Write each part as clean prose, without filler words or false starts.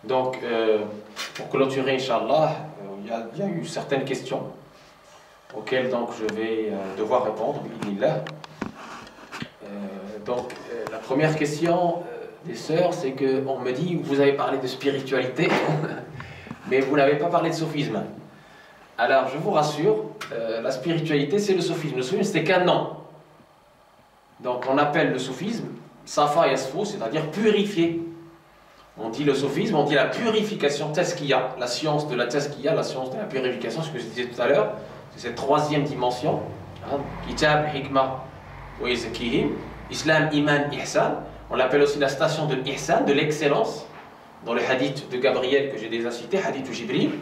Donc, pour clôturer, Inch'Allah, il y a eu certaines questions auxquelles donc, je vais devoir répondre. La première question des sœurs, c'est qu'on me dit, vous avez parlé de spiritualité, mais vous n'avez pas parlé de sophisme. Alors, je vous rassure, la spiritualité, c'est le sophisme. Le sophisme, c'est qu'un nom. Donc, on appelle le sophisme Safa Yasfou, c'est-à-dire purifier. On dit le sophisme, on dit la purification, tazkiya, la science de la tazkiya, la science de la purification, ce que je disais tout à l'heure, c'est cette troisième dimension. Kitab, Hikmah, wa Yazkihim, Islam, Iman, Ihsan. On l'appelle aussi la station de l'Ihsan, de l'excellence. Dans le hadith de Gabriel que j'ai déjà cité, hadith de Jibril,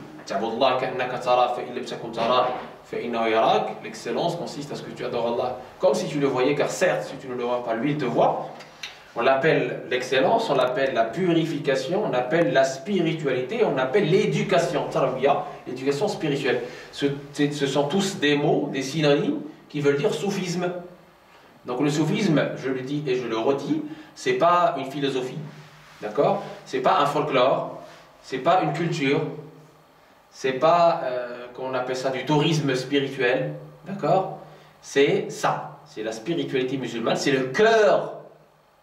l'excellence consiste à ce que tu adores Allah comme si tu le voyais, car certes, si tu ne le vois pas, lui il te voit. On l'appelle l'excellence, on l'appelle la purification, on l'appelle la spiritualité, on l'appelle l'éducation, l'éducation spirituelle. Ce sont tous des mots, des synonymes qui veulent dire soufisme. Donc le soufisme, je le dis et je le redis, c'est pas une philosophie, d'accord? C'est pas un folklore, c'est pas une culture, c'est pas, qu'on appelle ça du tourisme spirituel, d'accord? C'est ça, c'est la spiritualité musulmane, c'est le cœur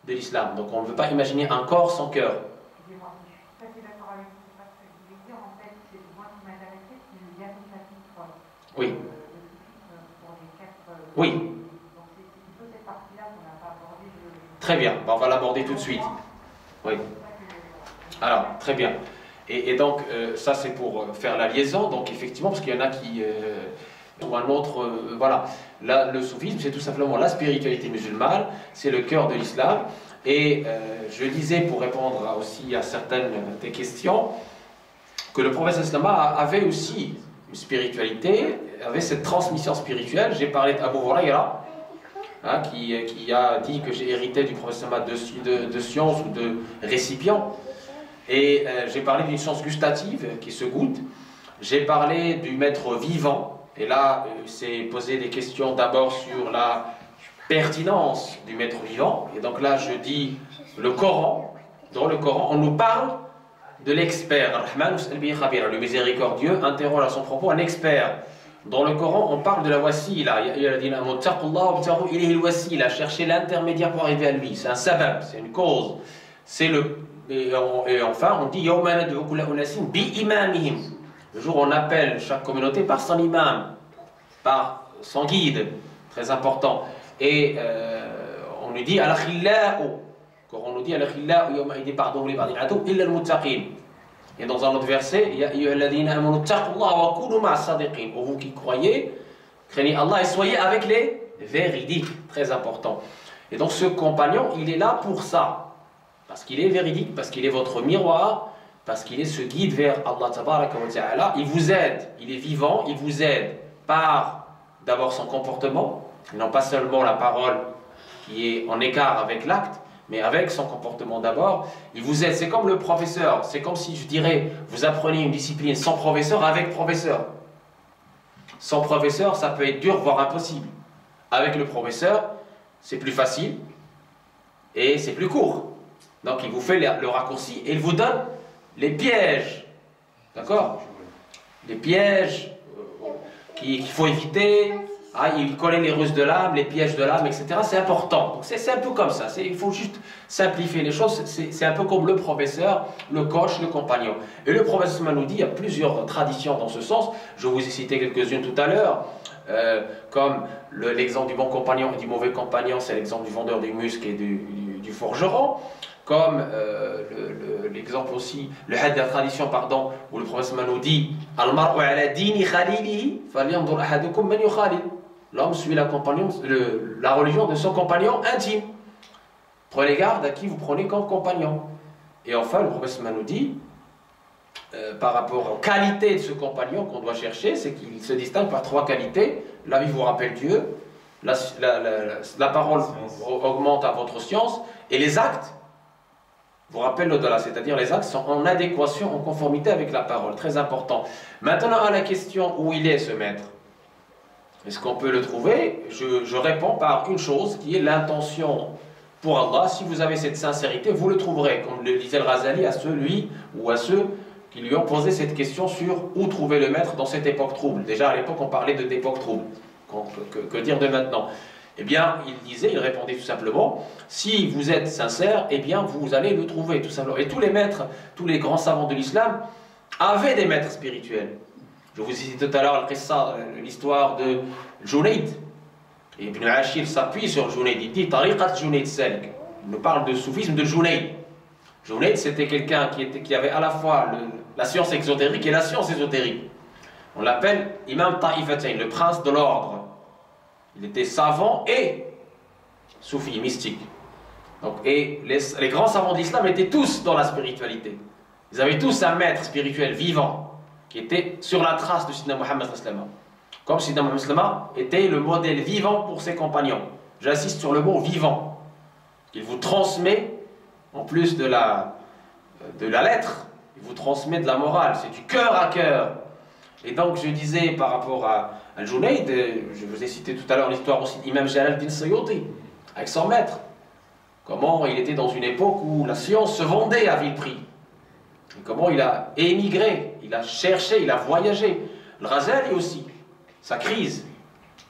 de l'islam. Donc on ne veut pas imaginer un corps sans cœur. Excusez-moi, je suis tout à fait d'accord avec vous, c'est pas ce que je voulais dire. En fait, c'est moi qui m'intéressait, c'est le dernier chapitre. Oui. Pour les 4. Oui. Donc c'est plutôt cette partie-là qu'on n'a pas abordée. Très bien, on va l'aborder tout de suite. Oui. Alors, très bien. Et donc, ça c'est pour faire la liaison. Donc effectivement, parce qu'il y en a qui... ou un autre, voilà. Là, le soufisme, c'est tout simplement la spiritualité musulmane, c'est le cœur de l'islam. Et je disais, pour répondre aussi à certaines des questions, que le prophète sallallahu avait aussi une spiritualité, avait cette transmission spirituelle. J'ai parlé d'Abu Huraïra, hein, qui a dit que j'ai hérité du prophète sallallahu de science ou de récipient. Et j'ai parlé d'une science gustative qui se goûte. J'ai parlé du maître vivant. Et là, c'est poser des questions d'abord sur la pertinence du maître vivant. Et donc là, je dis le Coran. Dans le Coran, on nous parle de l'expert. Le miséricordieux interroge à son propos un expert. Dans le Coran, on parle de la wasila. Chercher l'intermédiaire pour arriver à lui. C'est un sabab, c'est une cause. C'est le... Et enfin, on dit le jour où on appelle chaque communauté par son imam, par son guide, très important. Et on nous dit al-khilla'u, quand on nous dit al-khilla'u yawma'idin ba'duhum li ba'din adu illa al-muttaqin. Et dans un autre verset, ya ayyuhalladhina amanu taqullaha wa kunu ma'as sadiqin. Pour vous qui croyez, craignez Allah et soyez avec les véridiques, très important. Et donc ce compagnon, il est là pour ça. Parce qu'il est véridique, parce qu'il est votre miroir, parce qu'il est ce guide vers Allah Tabaraka wa Ta'ala. Il vous aide, il est vivant, il vous aide par d'abord son comportement, non pas seulement la parole qui est en écart avec l'acte, mais avec son comportement d'abord. Il vous aide, c'est comme le professeur, c'est comme si je dirais, vous apprenez une discipline sans professeur avec professeur. Sans professeur, ça peut être dur, voire impossible. Avec le professeur, c'est plus facile et c'est plus court. Donc il vous fait le raccourci et il vous donne les pièges. D'accord? Les pièges qu'il faut éviter. Ah, il connaît les ruses de l'âme, les pièges de l'âme, etc. C'est important. Donc c'est un peu comme ça. Il faut juste simplifier les choses. C'est un peu comme le professeur, le coach, le compagnon. Et le professeur nous dit, il y a plusieurs traditions dans ce sens. Je vous ai cité quelques-unes tout à l'heure. Comme l'exemple du bon compagnon et du mauvais compagnon, c'est l'exemple du vendeur du musc et du forgeron. Comme l'exemple aussi, le hadith de la tradition, pardon, où le prophète nous dit Al-mar'u ala dini khalilihi falyanzur ahadukum man yukhalil. L'homme suit la religion de son compagnon intime. Prenez garde à qui vous prenez comme compagnon. Et enfin, le prophète nous dit, par rapport aux qualités de ce compagnon qu'on doit chercher, c'est qu'il se distingue par 3 qualités. La vie vous rappelle Dieu, la parole augmente à votre science, et les actes vous rappelle l'au-delà, c'est-à-dire les actes sont en adéquation, en conformité avec la parole, très important. Maintenant à la question où il est ce maître, est-ce qu'on peut le trouver? Je réponds par une chose qui est l'intention pour Allah. Si vous avez cette sincérité, vous le trouverez, comme le disait le Ghazali à celui ou à ceux qui lui ont posé cette question sur où trouver le maître dans cette époque trouble. Déjà à l'époque on parlait d'époque trouble, que dire de maintenant? Eh bien il disait, il répondait tout simplement, si vous êtes sincère, eh bien vous allez le trouver tout simplement. Et tous les maîtres, tous les grands savants de l'islam avaient des maîtres spirituels. Je vous ai dit tout à l'heure l'histoire de Junayd. Et Ibn Ashir s'appuie sur Junayd, il dit Tariqat Junayd Salik. Il nous parle de soufisme de Junayd. Junayd, c'était quelqu'un qui avait à la fois la science exotérique et la science ésotérique. On l'appelle Imam Ta'ifatain, le prince de l'ordre. Il était savant et soufi, mystique. Donc, et les grands savants de l'islam étaient tous dans la spiritualité. Ils avaient tous un maître spirituel vivant qui était sur la trace de Sidna Muhammad sallallahu alayhi wa sallam. Comme Sidna Muhammad sallallahu alayhi wa sallam était le modèle vivant pour ses compagnons. J'insiste sur le mot vivant. Il vous transmet, en plus de la lettre, il vous transmet de la morale, c'est du cœur à cœur. Et donc je disais par rapport à Junayd, je vous ai cité tout à l'heure l'histoire aussi d'Imam Jalaluddin Suyuti, avec son maître. Comment il était dans une époque où la science se vendait à vil prix. Et comment il a émigré, il a cherché, il a voyagé. Le Ghazali aussi, sa crise,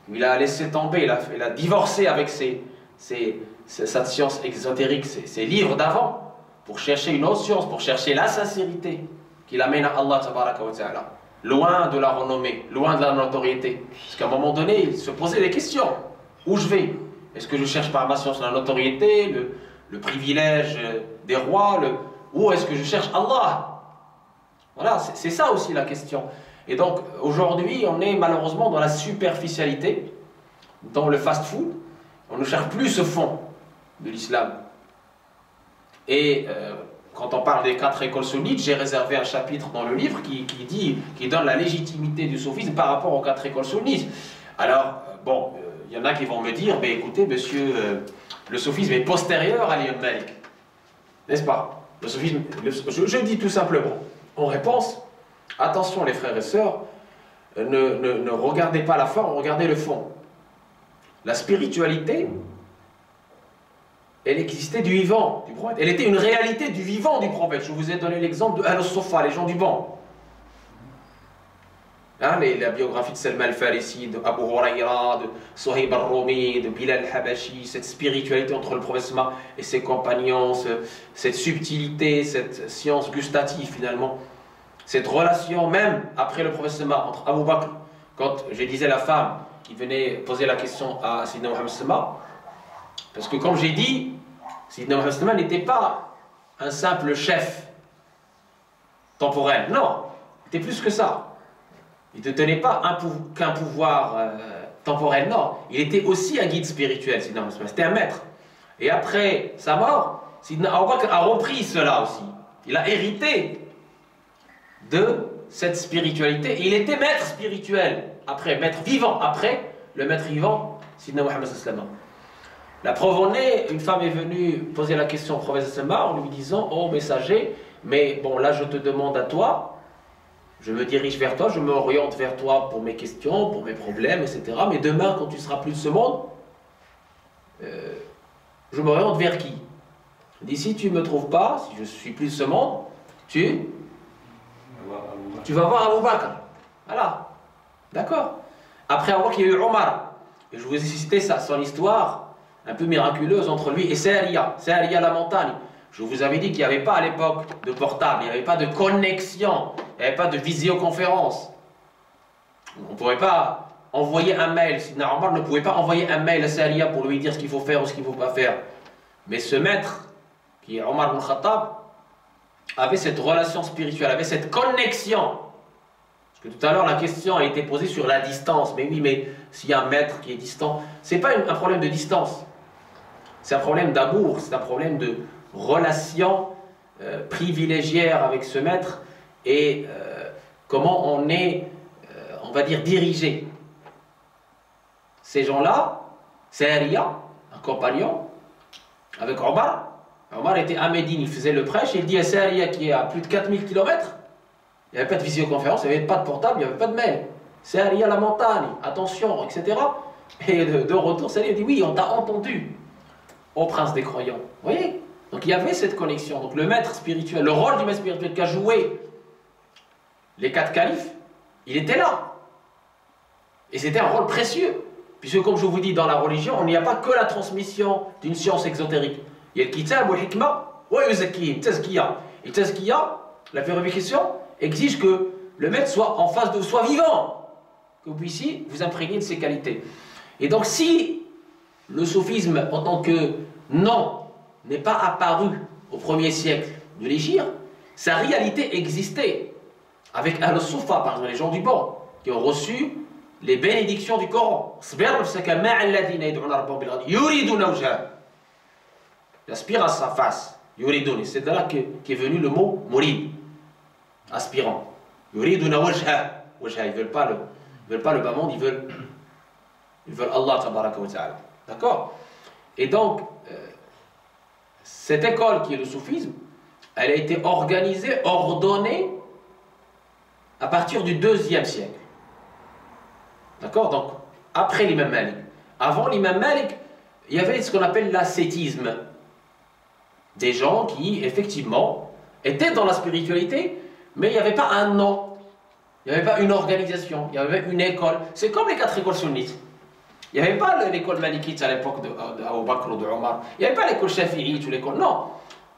où il a laissé tomber, il a divorcé avec sa science exotérique, ses livres d'avant, pour chercher une autre science, pour chercher la sincérité qui l'amène à Allah tabaraka wa ta'ala. Loin de la renommée, loin de la notoriété. Parce qu'à un moment donné, il se posait des questions. Où je vais? Est-ce que je cherche par ma science la notoriété, le privilège des rois, ou est-ce que je cherche Allah? Voilà, c'est ça aussi la question. Et donc, aujourd'hui, on est malheureusement dans la superficialité, dans le fast-food. On ne cherche plus ce fond de l'islam. Et quand on parle des 4 écoles sunnites, j'ai réservé un chapitre dans le livre qui donne la légitimité du soufisme par rapport aux 4 écoles sunnites. Alors, bon, il y en a qui vont me dire, mais écoutez, monsieur, le soufisme est postérieur à l'imam Malik. N'est-ce pas? Le soufisme, je dis tout simplement, en réponse, attention les frères et sœurs, ne regardez pas la forme, regardez le fond. La spiritualité, elle existait du vivant du prophète. Elle était une réalité du vivant du prophète. Je vous ai donné l'exemple de Al-Sofa, les gens du banc. Hein, la biographie de Salman al-Farisi, de Abu Huraira, de Suhayb al-Rumi, de Bilal al-Habashi, cette spiritualité entre le prophète et ses compagnons, cette subtilité, cette science gustative finalement, cette relation même après le prophète entre Abu Bakr, quand je disais la femme qui venait poser la question à Sidna Muhammad sallallahu, parce que comme j'ai dit, Sidna Muhammad n'était pas un simple chef temporel, non, il était plus que ça. Il ne tenait pas qu'un pouvoir temporel, non, il était aussi un guide spirituel, Sidna Muhammad, c'était un maître. Et après sa mort, Sidna Abu Bakr a repris cela aussi, il a hérité de cette spiritualité, et il était maître spirituel, après, maître vivant, après le maître vivant, Sidna Muhammad sallallahu. La preuve en est, une femme est venue poser la question au prophète en lui disant « Oh messager, mais bon là je te demande à toi, je me dirige vers toi, je m'oriente vers toi pour mes questions, pour mes problèmes, etc. Mais demain quand tu seras plus de ce monde, je m'oriente vers qui? Il dit si tu ne me trouves pas, si je suis plus de ce monde, tu vas voir Abu Bakr. Voilà, d'accord. Après avoir qu'il y a eu Omar, et je vous ai cité son histoire un peu miraculeuse entre lui et Sariya la montagne. Je vous avais dit qu'il n'y avait pas à l'époque de portable, il n'y avait pas de connexion, il n'y avait pas de visioconférence. On ne pourrait pas envoyer un mail, Sidna Omar ne pouvait pas envoyer un mail à Sariya pour lui dire ce qu'il faut faire ou ce qu'il ne faut pas faire. Mais ce maître, qui est Omar ibn Khattab, avait cette relation spirituelle, avait cette connexion. Parce que tout à l'heure, la question a été posée sur la distance. Mais oui, mais s'il y a un maître qui est distant, ce n'est pas un problème de distance. C'est un problème d'amour, c'est un problème de relation privilégiée avec ce maître et comment on est, on va dire, dirigé. Ces gens-là, Sariya, un compagnon, avec Omar. Omar était à Médine, il faisait le prêche, et il dit à Sariya qui est à plus de 4000 km, il n'y avait pas de visioconférence, il n'y avait pas de portable, il n'y avait pas de mail. Sariya la montagne, attention, etc. Et de retour, Sariya dit oui, on t'a entendu. au prince des croyants. Vous voyez? Donc il y avait cette connexion. Donc le maître spirituel, le rôle du maître spirituel qu'a joué les 4 califes, il était là. Et c'était un rôle précieux. Puisque comme je vous dis, dans la religion, il n'y a pas que la transmission d'une science exotérique. Il y a le kitab, le hikmah, wa yuzakkihim, tazkiya. Et tazkiya, la purification, exige que le maître soit en face de vous, soit vivant. Que vous puissiez vous imprégner de ses qualités. Et donc si le soufisme en tant que nom n'est pas apparu au 1er siècle de l'Égypte, sa réalité existait. Avec Al-Soufa, par exemple, les gens du banc, qui ont reçu les bénédictions du Coran. Il aspire à sa face. C'est de là qu'est venu le mot murid, aspirant. Ils ne veulent pas le bas monde, ils veulent Allah tabaraka wa ta'ala. D'accord? Et donc, cette école qui est le soufisme, elle a été organisée, ordonnée à partir du 2e siècle. D'accord? Donc, après l'imam Malik. Avant l'imam Malik, il y avait ce qu'on appelle l'ascétisme. Des gens qui, effectivement, étaient dans la spiritualité, mais il n'y avait pas un nom. Il n'y avait pas une organisation. Il y avait une école. C'est comme les 4 écoles sunnites. Il n'y avait pas l'école malikite à l'époque d'Abu Bakr ou de Omar. Il n'y avait pas l'école shafi'ite ou l'école... Non.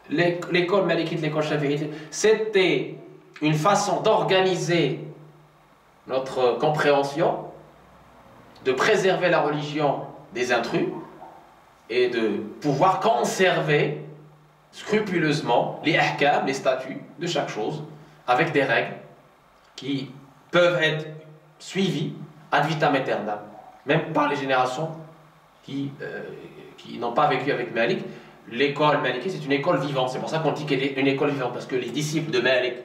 L'école malikite, l'école shafi'ite, c'était une façon d'organiser notre compréhension, de préserver la religion des intrus et de pouvoir conserver scrupuleusement les ahkam, les statuts de chaque chose, avec des règles qui peuvent être suivies ad vitam aeternam, même par les générations qui n'ont pas vécu avec Malik. L'école malikite, c'est une école vivante. C'est pour ça qu'on dit qu'elle est une école vivante, parce que les disciples de Malik,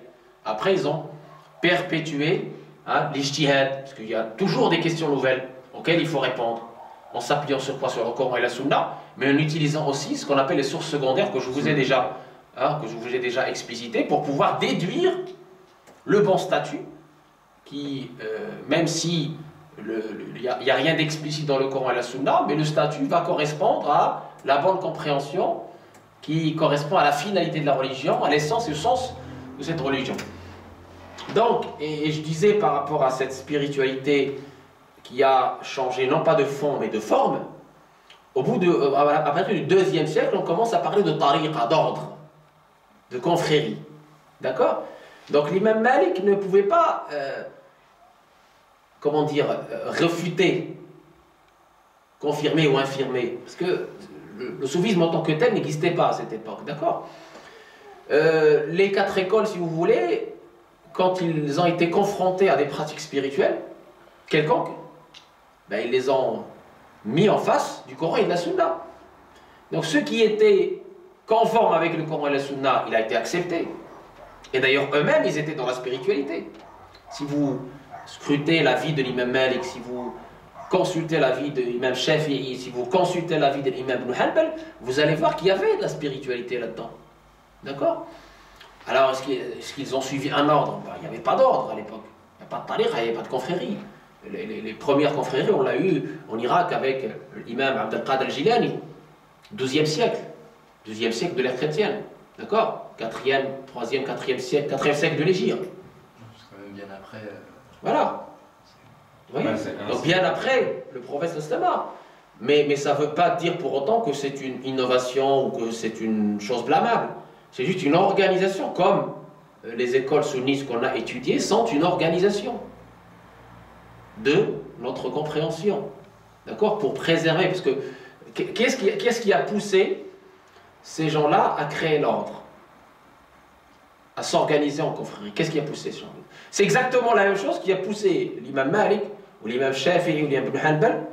après, ils ont perpétué l'ijtihad, parce qu'il y a toujours des questions nouvelles auxquelles il faut répondre, en s'appuyant sur quoi? Sur le Coran et la Sunna, mais en utilisant aussi ce qu'on appelle les sources secondaires que je vous ai déjà explicité, pour pouvoir déduire le bon statut, qui, même si il n'y a rien d'explicite dans le Coran et la Sunna, mais le statut va correspondre à la bonne compréhension qui correspond à la finalité de la religion, à l'essence et au sens de cette religion. Donc, et je disais par rapport à cette spiritualité qui a changé non pas de fond mais de forme, à partir du 2e siècle, on commence à parler de tariqa, d'ordre, de confrérie. D'accord? Donc l'imam Malik ne pouvait pas, réfuter, confirmer ou infirmer, parce que le soufisme en tant que tel n'existait pas à cette époque. D'accord? Les 4 écoles, si vous voulez, quand ils ont été confrontés à des pratiques spirituelles quelconques, ils les ont mis en face du Coran et de la Sunna. Donc ceux qui étaient conformes avec le Coran et la Sunna, il a été accepté. Et d'ailleurs eux-mêmes, ils étaient dans la spiritualité. Si vous scrutez la vie de l'imam Malik, si vous consultez la vie de l'imam Shafi'i, si vous consultez la vie de l'imam Ibn Hanbal, vous allez voir qu'il y avait de la spiritualité là-dedans. D'accord? Alors, est-ce qu'ils ont suivi un ordre? Il n'y avait pas d'ordre à l'époque. Il n'y a pas de tariqa, il n'y avait pas de confrérie. Les premières confréries, on l'a eu en Irak avec l'imam Abd al-Qadir al-Jilani, 12e siècle. 12e siècle de l'ère chrétienne. D'accord? 4e, 3e, 4e siècle, 4e siècle de l'Égypte. C'est quand même bien après. Voilà. Oui. Donc bien après le prophète Mustafa. Mais ça ne veut pas dire pour autant que c'est une innovation ou que c'est une chose blâmable. C'est juste une organisation, comme les écoles sunnites qu'on a étudiées sont une organisation de notre compréhension. D'accord? Pour préserver, parce que qu'est-ce qui a poussé ces gens-là à créer l'ordre, à s'organiser en confrérie? Qu'est-ce qui a poussé ces gens-là? C'est exactement la même chose qui a poussé l'imam Malik, ou l'imam Shafi'i, ou l'imam Ibn Hanbal,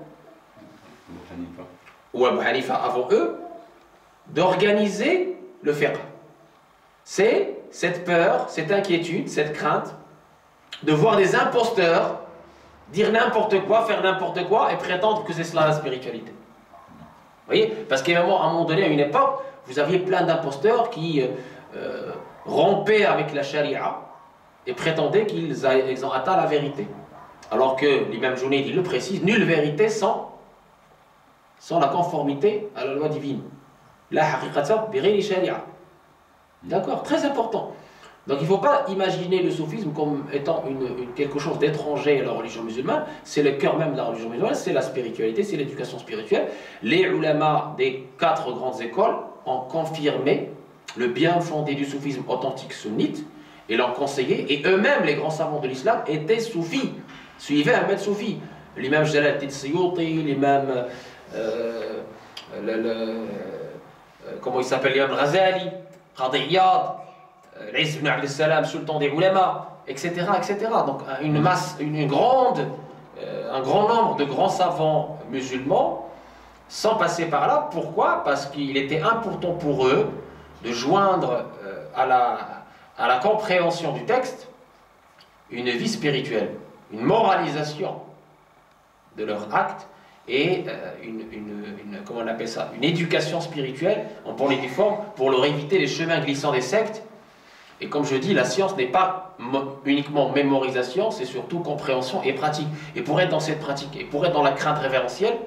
ou Abu Hanifa avant eux, d'organiser le fiqh. C'est cette peur, cette inquiétude, cette crainte de voir des imposteurs dire n'importe quoi, faire n'importe quoi et prétendre que c'est cela la spiritualité. Vous voyez? Parce qu'à un moment donné, à une époque, vous aviez plein d'imposteurs qui rompaient avec la charia et prétendaient qu'ils ont atteint la vérité. Alors que l'imam Junayd, il le précise, nulle vérité sans la conformité à la loi divine. la haqiqata bighayri sharia. D'accord, très important. Donc il ne faut pas imaginer le soufisme comme étant quelque chose d'étranger à la religion musulmane. C'est le cœur même de la religion musulmane, c'est la spiritualité, c'est l'éducation spirituelle. Les ulama des 4 grandes écoles ont confirmé le bien fondé du soufisme authentique sunnite et l'ont conseillé. Et eux-mêmes, les grands savants de l'islam, étaient soufis, suivaient un maître soufi. L'imam Jalaluddin Suyuti, l'imam... comment il s'appelle, l'imam Ghazali, Qadi Iyad, l'Izz ibn Abd al-Salam, sultan des ulama, etc., etc. Donc un grand nombre de grands savants musulmans sans passer par là. Pourquoi? Parce qu'il était important pour eux de joindre à la compréhension du texte une vie spirituelle, une moralisation de leurs actes et comment on appelle ça, une éducation spirituelle en bonne et due forme pour leur éviter les chemins glissants des sectes. Et comme je dis, la science n'est pas uniquement mémorisation, c'est surtout compréhension et pratique. Et pour être dans cette pratique, et pour être dans la crainte révérentielle,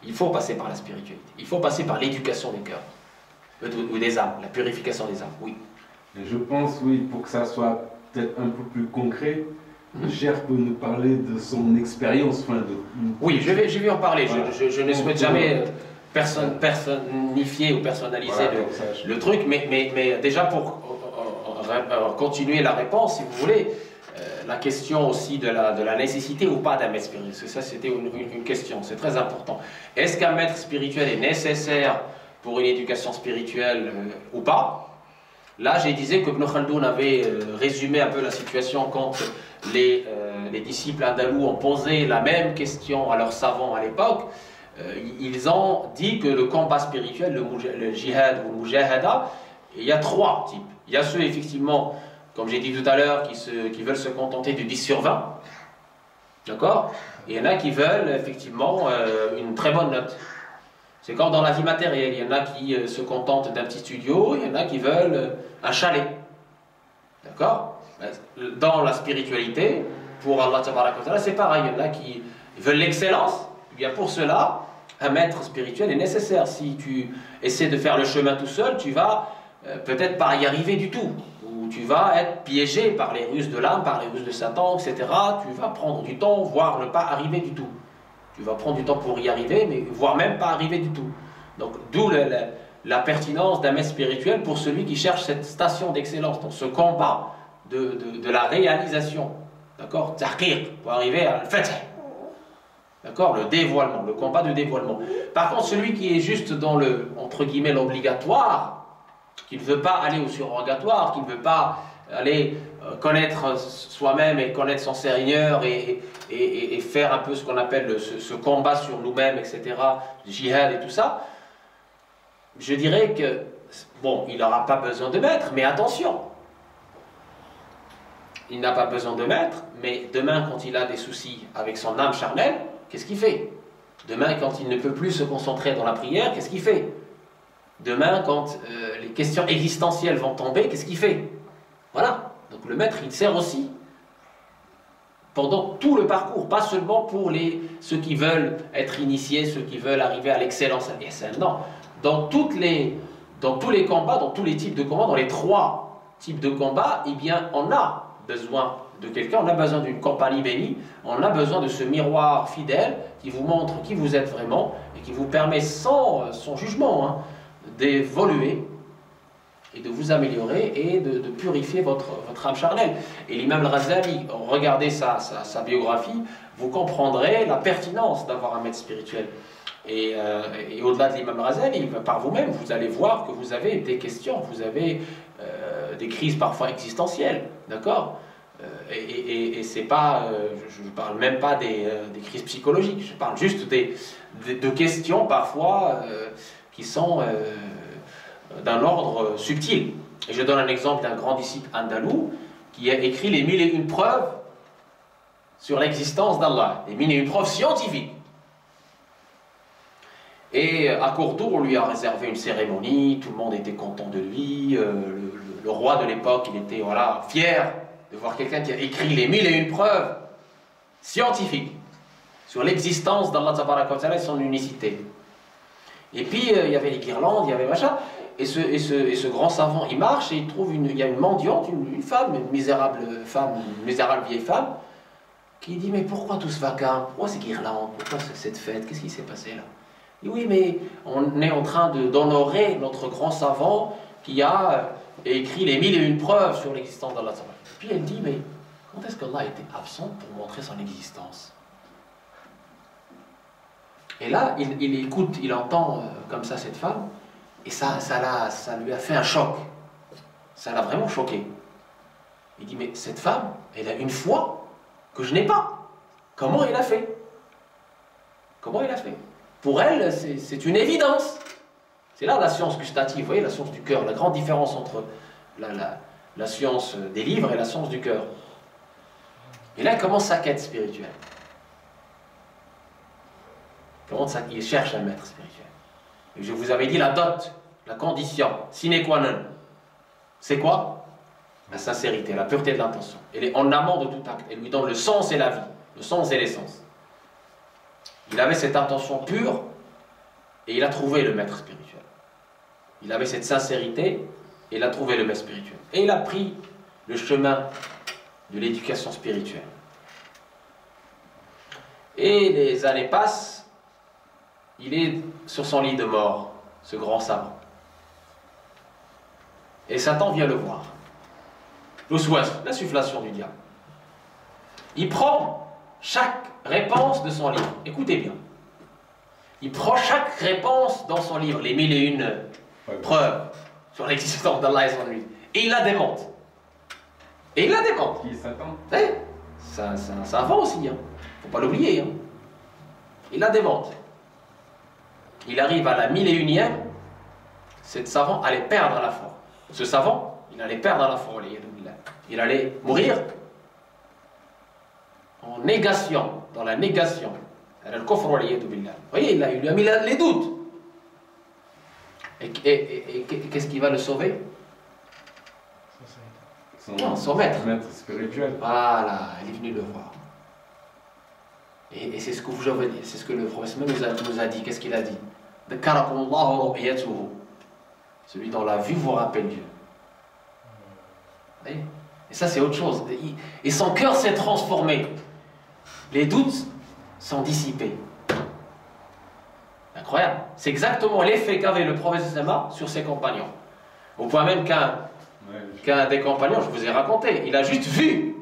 il faut passer par la spiritualité. Il faut passer par l'éducation des cœurs, ou des âmes, la purification des âmes, oui. Et je pense, oui, pour que ça soit peut-être un peu plus concret, Cher peut nous parler de son expérience. Oui, je vais en parler. Voilà. Je ne souhaite jamais voilà. personnifier ou personnaliser voilà, le truc, mais déjà pour continuer la réponse, si vous voulez, la question aussi de la nécessité ou pas d'un maître spirituel, ça c'était une question, c'est très important. Est-ce qu'un maître spirituel est nécessaire pour une éducation spirituelle ou pas? Là, j'ai disais que Ibn Khaldoun avait résumé un peu la situation quand les disciples andalous ont posé la même question à leurs savants à l'époque. Ils ont dit que le combat spirituel, le jihad ou le mujahada, il y a 3 types. Il y a ceux, effectivement, comme j'ai dit tout à l'heure, qui veulent se contenter du 10 sur 20. D'accord? Et il y en a qui veulent, effectivement, une très bonne note. C'est comme dans la vie matérielle. Il y en a qui se contentent d'un petit studio, il y en a qui veulent un chalet. D'accord? Dans la spiritualité, pour Allah, c'est pareil. Il y en a qui veulent l'excellence. Eh bien, pour cela, un maître spirituel est nécessaire. Si tu essaies de faire le chemin tout seul, tu vas peut-être pas y arriver du tout. Ou tu vas être piégé par les ruses de l'âme, par les ruses de Satan, etc. Tu vas prendre du temps, voire ne pas arriver du tout. Tu vas prendre du temps pour y arriver, mais voire même pas arriver du tout. Donc, d'où la pertinence d'un maître spirituel pour celui qui cherche cette station d'excellence, dans ce combat de la réalisation. D'accord? Tahqiq, pour arriver à al-fath. D'accord? Le dévoilement, le combat de dévoilement. Par contre, celui qui est juste dans le, entre guillemets, l'obligatoire, qui ne veut pas aller au surrogatoire, qui ne veut pas aller connaître soi-même et connaître son Seigneur et faire un peu ce qu'on appelle ce combat sur nous-mêmes, etc., le djihad et tout ça, je dirais que, bon, il n'aura pas besoin de maître, mais attention, il n'a pas besoin de maître, mais demain, quand il a des soucis avec son âme charnelle, qu'est-ce qu'il fait? Demain, quand il ne peut plus se concentrer dans la prière, qu'est-ce qu'il fait? Demain, quand les questions existentielles vont tomber, qu'est-ce qu'il fait? Voilà. Donc le maître, il sert aussi pendant tout le parcours, pas seulement pour ceux qui veulent être initiés, ceux qui veulent arriver à l'excellence. Non. Dans tous les combats, dans tous les types de combats, dans les 3 types de combats, eh bien, on a besoin de quelqu'un, on a besoin d'une compagnie bénie, on a besoin de ce miroir fidèle qui vous montre qui vous êtes vraiment et qui vous permet sans jugement d'évoluer et de vous améliorer et de purifier votre âme charnelle. Et l'imam al-Ghazali, regardez sa biographie, vous comprendrez la pertinence d'avoir un maître spirituel. Et au-delà de l'imam al-Ghazali, par vous-même, vous allez voir que vous avez des questions, vous avez des crises parfois existentielles, d'accord? Et c'est pas, je ne parle même pas des crises psychologiques, je parle juste de questions parfois qui sont d'un ordre subtil. Et je donne un exemple d'un grand disciple andalou qui a écrit les 1001 preuves sur l'existence d'Allah, les 1001 preuves scientifiques. Et à Cordoue, on lui a réservé une cérémonie, tout le monde était content de lui, le roi de l'époque, il était fier de voir quelqu'un qui a écrit les 1001 preuves scientifiques sur l'existence d'Allah et son unicité. Et puis il y avait les guirlandes, il y avait machin. Et ce grand savant, il marche et il trouve il y a une mendiante, une femme, une misérable vieille femme, qui dit mais pourquoi tout ce vacarme? Pourquoi ces guirlandes? Pourquoi cette fête? Qu'est-ce qui s'est passé là? Il dit oui mais on est en train d'honorer notre grand savant qui a écrit les 1001 preuves sur l'existence d'Allah. Puis elle dit mais quand est-ce qu'Allah était absent pour montrer son existence? Et là, il écoute, il entend comme ça cette femme, et ça lui a fait un choc. Ça l'a vraiment choqué. Il dit, mais cette femme, elle a une foi que je n'ai pas. Comment elle a fait? Comment elle a fait? Pour elle, c'est une évidence. C'est là la science gustative, vous voyez, la science du cœur, la grande différence entre la science des livres et la science du cœur. Et là, il commence sa quête spirituelle. Il cherche un maître spirituel. Et je vous avais dit la dot, la condition, sine qua non. C'est quoi? La sincérité, la pureté de l'intention. Elle est en amont de tout acte. Elle lui donne le sens et la vie, le sens et l'essence. Il avait cette intention pure et il a trouvé le maître spirituel. Il avait cette sincérité et il a trouvé le maître spirituel. Et il a pris le chemin de l'éducation spirituelle. Et les années passent. Il est sur son lit de mort, ce grand savant. Et Satan vient le voir. L'insufflation du diable. Il prend chaque réponse de son livre. Écoutez bien. Il prend chaque réponse dans son livre, les 1001 preuves sur l'existence d'Allah et son lui. Et il la démonte. Et il la démonte. Qui est Satan? C'est un savant aussi. Hein. Faut pas l'oublier. Hein. Il la démonte. Il arrive à la 1001e, cet savant allait perdre la foi. Ce savant, il allait perdre la foi. Il allait mourir en négation, dans la négation. Vous voyez, il lui a mis les doutes. Et qu'est-ce qui va le sauver? Son maître. Spirituel. Voilà, il est venu le voir. Et c'est ce que je veux dire, c'est ce que le prophète nous a dit. Qu'est-ce qu'il a dit? Celui dont la vue vous rappelle Dieu. Et ça, c'est autre chose. Et son cœur s'est transformé. Les doutes sont dissipés. Incroyable. C'est exactement l'effet qu'avait le prophète sur ses compagnons. Au point même qu'un des compagnons, je vous ai raconté, il a juste vu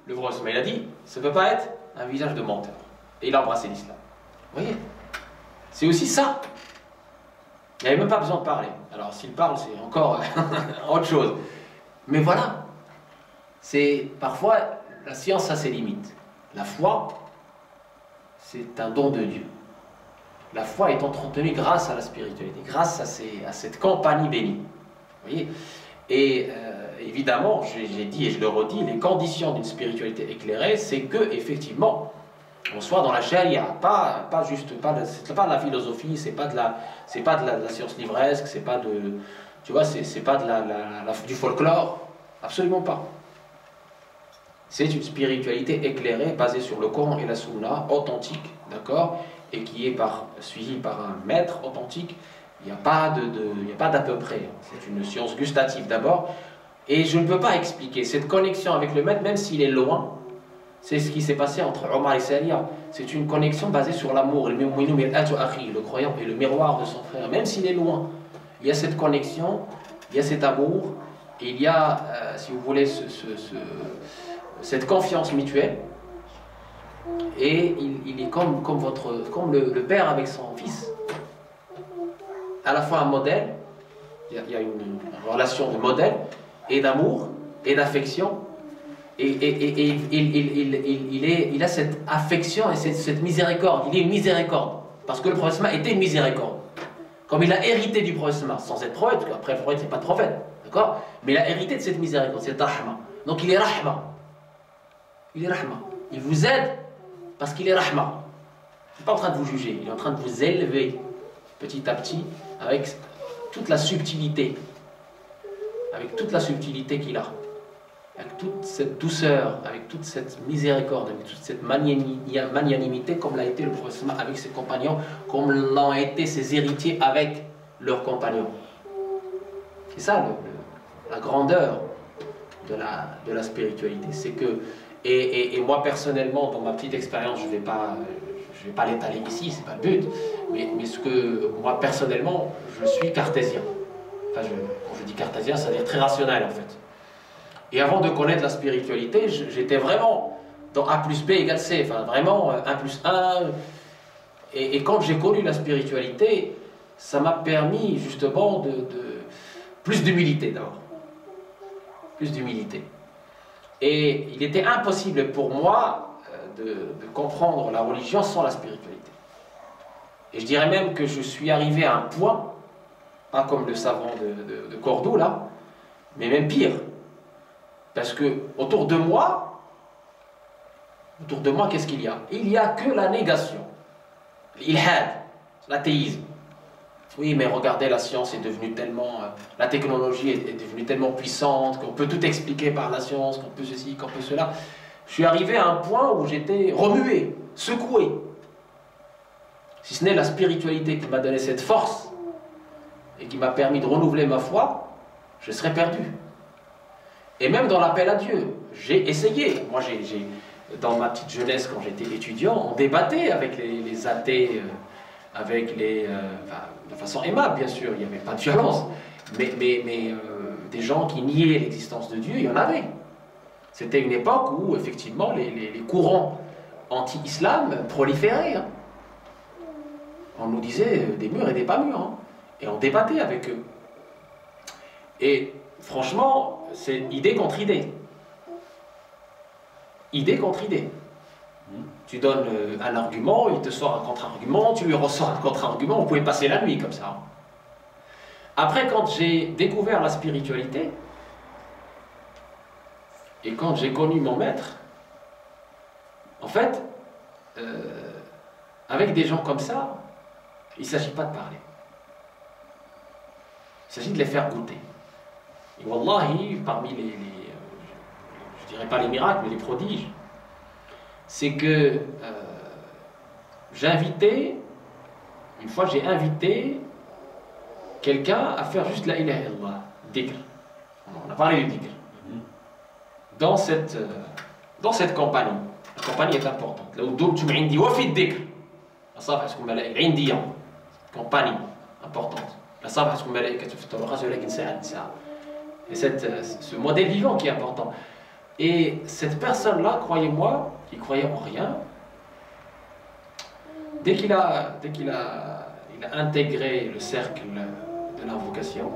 le prophète. Mais il a dit, ça ne peut pas être un visage de menteur. Et il a embrassé l'islam. Vous voyez? C'est aussi ça. Il n'avait même pas besoin de parler. Alors s'il parle, c'est encore autre chose. Mais voilà. C'est parfois, la science a ses limites. La foi, c'est un don de Dieu. La foi est entretenue grâce à la spiritualité, grâce à cette compagnie bénie. Vous voyez? Et évidemment, j'ai dit et je le redis, les conditions d'une spiritualité éclairée, c'est que, effectivement, on soit dans la charia, c'est pas de la philosophie, c'est pas de la science livresque, c'est pas de, tu vois, c'est pas du folklore, absolument pas. C'est une spiritualité éclairée, basée sur le Coran et la Sunna, authentique, d'accord, et qui est suivie par un maître authentique. Il n'y a pas d'à peu près. C'est une science gustative d'abord, et je ne peux pas expliquer cette connexion avec le maître, même s'il est loin. C'est ce qui s'est passé entre Omar et Salia. C'est une connexion basée sur l'amour. Le croyant est le miroir de son frère, même s'il est loin. Il y a cette connexion, il y a cet amour, et il y a, si vous voulez, cette confiance mutuelle. Et il est comme le père avec son fils. À la fois un modèle, il y a une relation de modèle, et d'amour, et d'affection. Et il a cette affection et cette miséricorde. Il est une miséricorde. Parce que le prophète était une miséricorde. Comme il a hérité du prophète, sans être prophète, parce qu'après le prophète n'est pas de prophète. D'accord? Mais il a hérité de cette miséricorde, cette rahma. Donc il est rahma. Il est rahma. Il vous aide parce qu'il est rahma. Il n'est pas en train de vous juger. Il est en train de vous élever petit à petit avec toute la subtilité. Avec toute la subtilité qu'il a. avec toute cette douceur, avec toute cette miséricorde, avec toute cette magnanimité, comme l'a été le prophète avec ses compagnons, comme l'ont été ses héritiers avec leurs compagnons. C'est ça la grandeur de la spiritualité. C'est que, et moi personnellement, dans ma petite expérience, je ne vais pas l'étaler ici, c'est pas le but, mais ce que moi personnellement, je suis cartésien. Enfin, quand je dis cartésien, ça veut dire très rationnel en fait. Et avant de connaître la spiritualité, j'étais vraiment dans A plus B égale C, enfin vraiment 1 plus 1. Et quand j'ai connu la spiritualité, ça m'a permis justement de plus d'humilité d'abord. Plus d'humilité. Et il était impossible pour moi de comprendre la religion sans la spiritualité. Et je dirais même que je suis arrivé à un point, pas comme le savant de Cordoue là, mais même pire. Parce que autour de moi, qu'est-ce qu'il y a? Il n'y a que la négation, l'ilhad, l'athéisme. Oui, mais regardez, la science est devenue tellement... la technologie est devenue tellement puissante qu'on peut tout expliquer par la science, qu'on peut ceci, qu'on peut cela. Je suis arrivé à un point où j'étais remué, secoué. Si ce n'est la spiritualité qui m'a donné cette force et qui m'a permis de renouveler ma foi, je serais perdu. Et même dans l'appel à Dieu, j'ai essayé. Moi, dans ma petite jeunesse, quand j'étais étudiant, on débattait avec les athées, avec de façon aimable, bien sûr, il n'y avait pas de violence. Mais des gens qui niaient l'existence de Dieu, il y en avait. C'était une époque où, effectivement, les courants anti-islam proliféraient. Hein. On nous disait des murs et des pas murs. Hein. Et on débattait avec eux. Et franchement, c'est idée contre idée. Idée contre idée. Tu donnes un argument, il te sort un contre-argument, tu lui ressors un contre-argument, vous pouvez passer la nuit comme ça. Après, quand j'ai découvert la spiritualité, et quand j'ai connu mon maître, en fait, avec des gens comme ça, il ne s'agit pas de parler. Il s'agit de les faire goûter. Et wallahi, parmi je dirais pas les miracles, mais les prodiges, c'est que une fois j'ai invité quelqu'un à faire juste la ilaha illallah, dhikr. On a parlé du dhikr. Dans cette compagnie. La compagnie est importante. Là où tu m'indi wa fi dhikr. La safa est-ce qu'on m'a l'indiya. Compagnie importante. La safa est-ce qu'on m'a l'indiya. Et ce modèle vivant qui est important. Et cette personne-là, croyez-moi, qui croyait en rien, dès qu'il a intégré le cercle de l'invocation,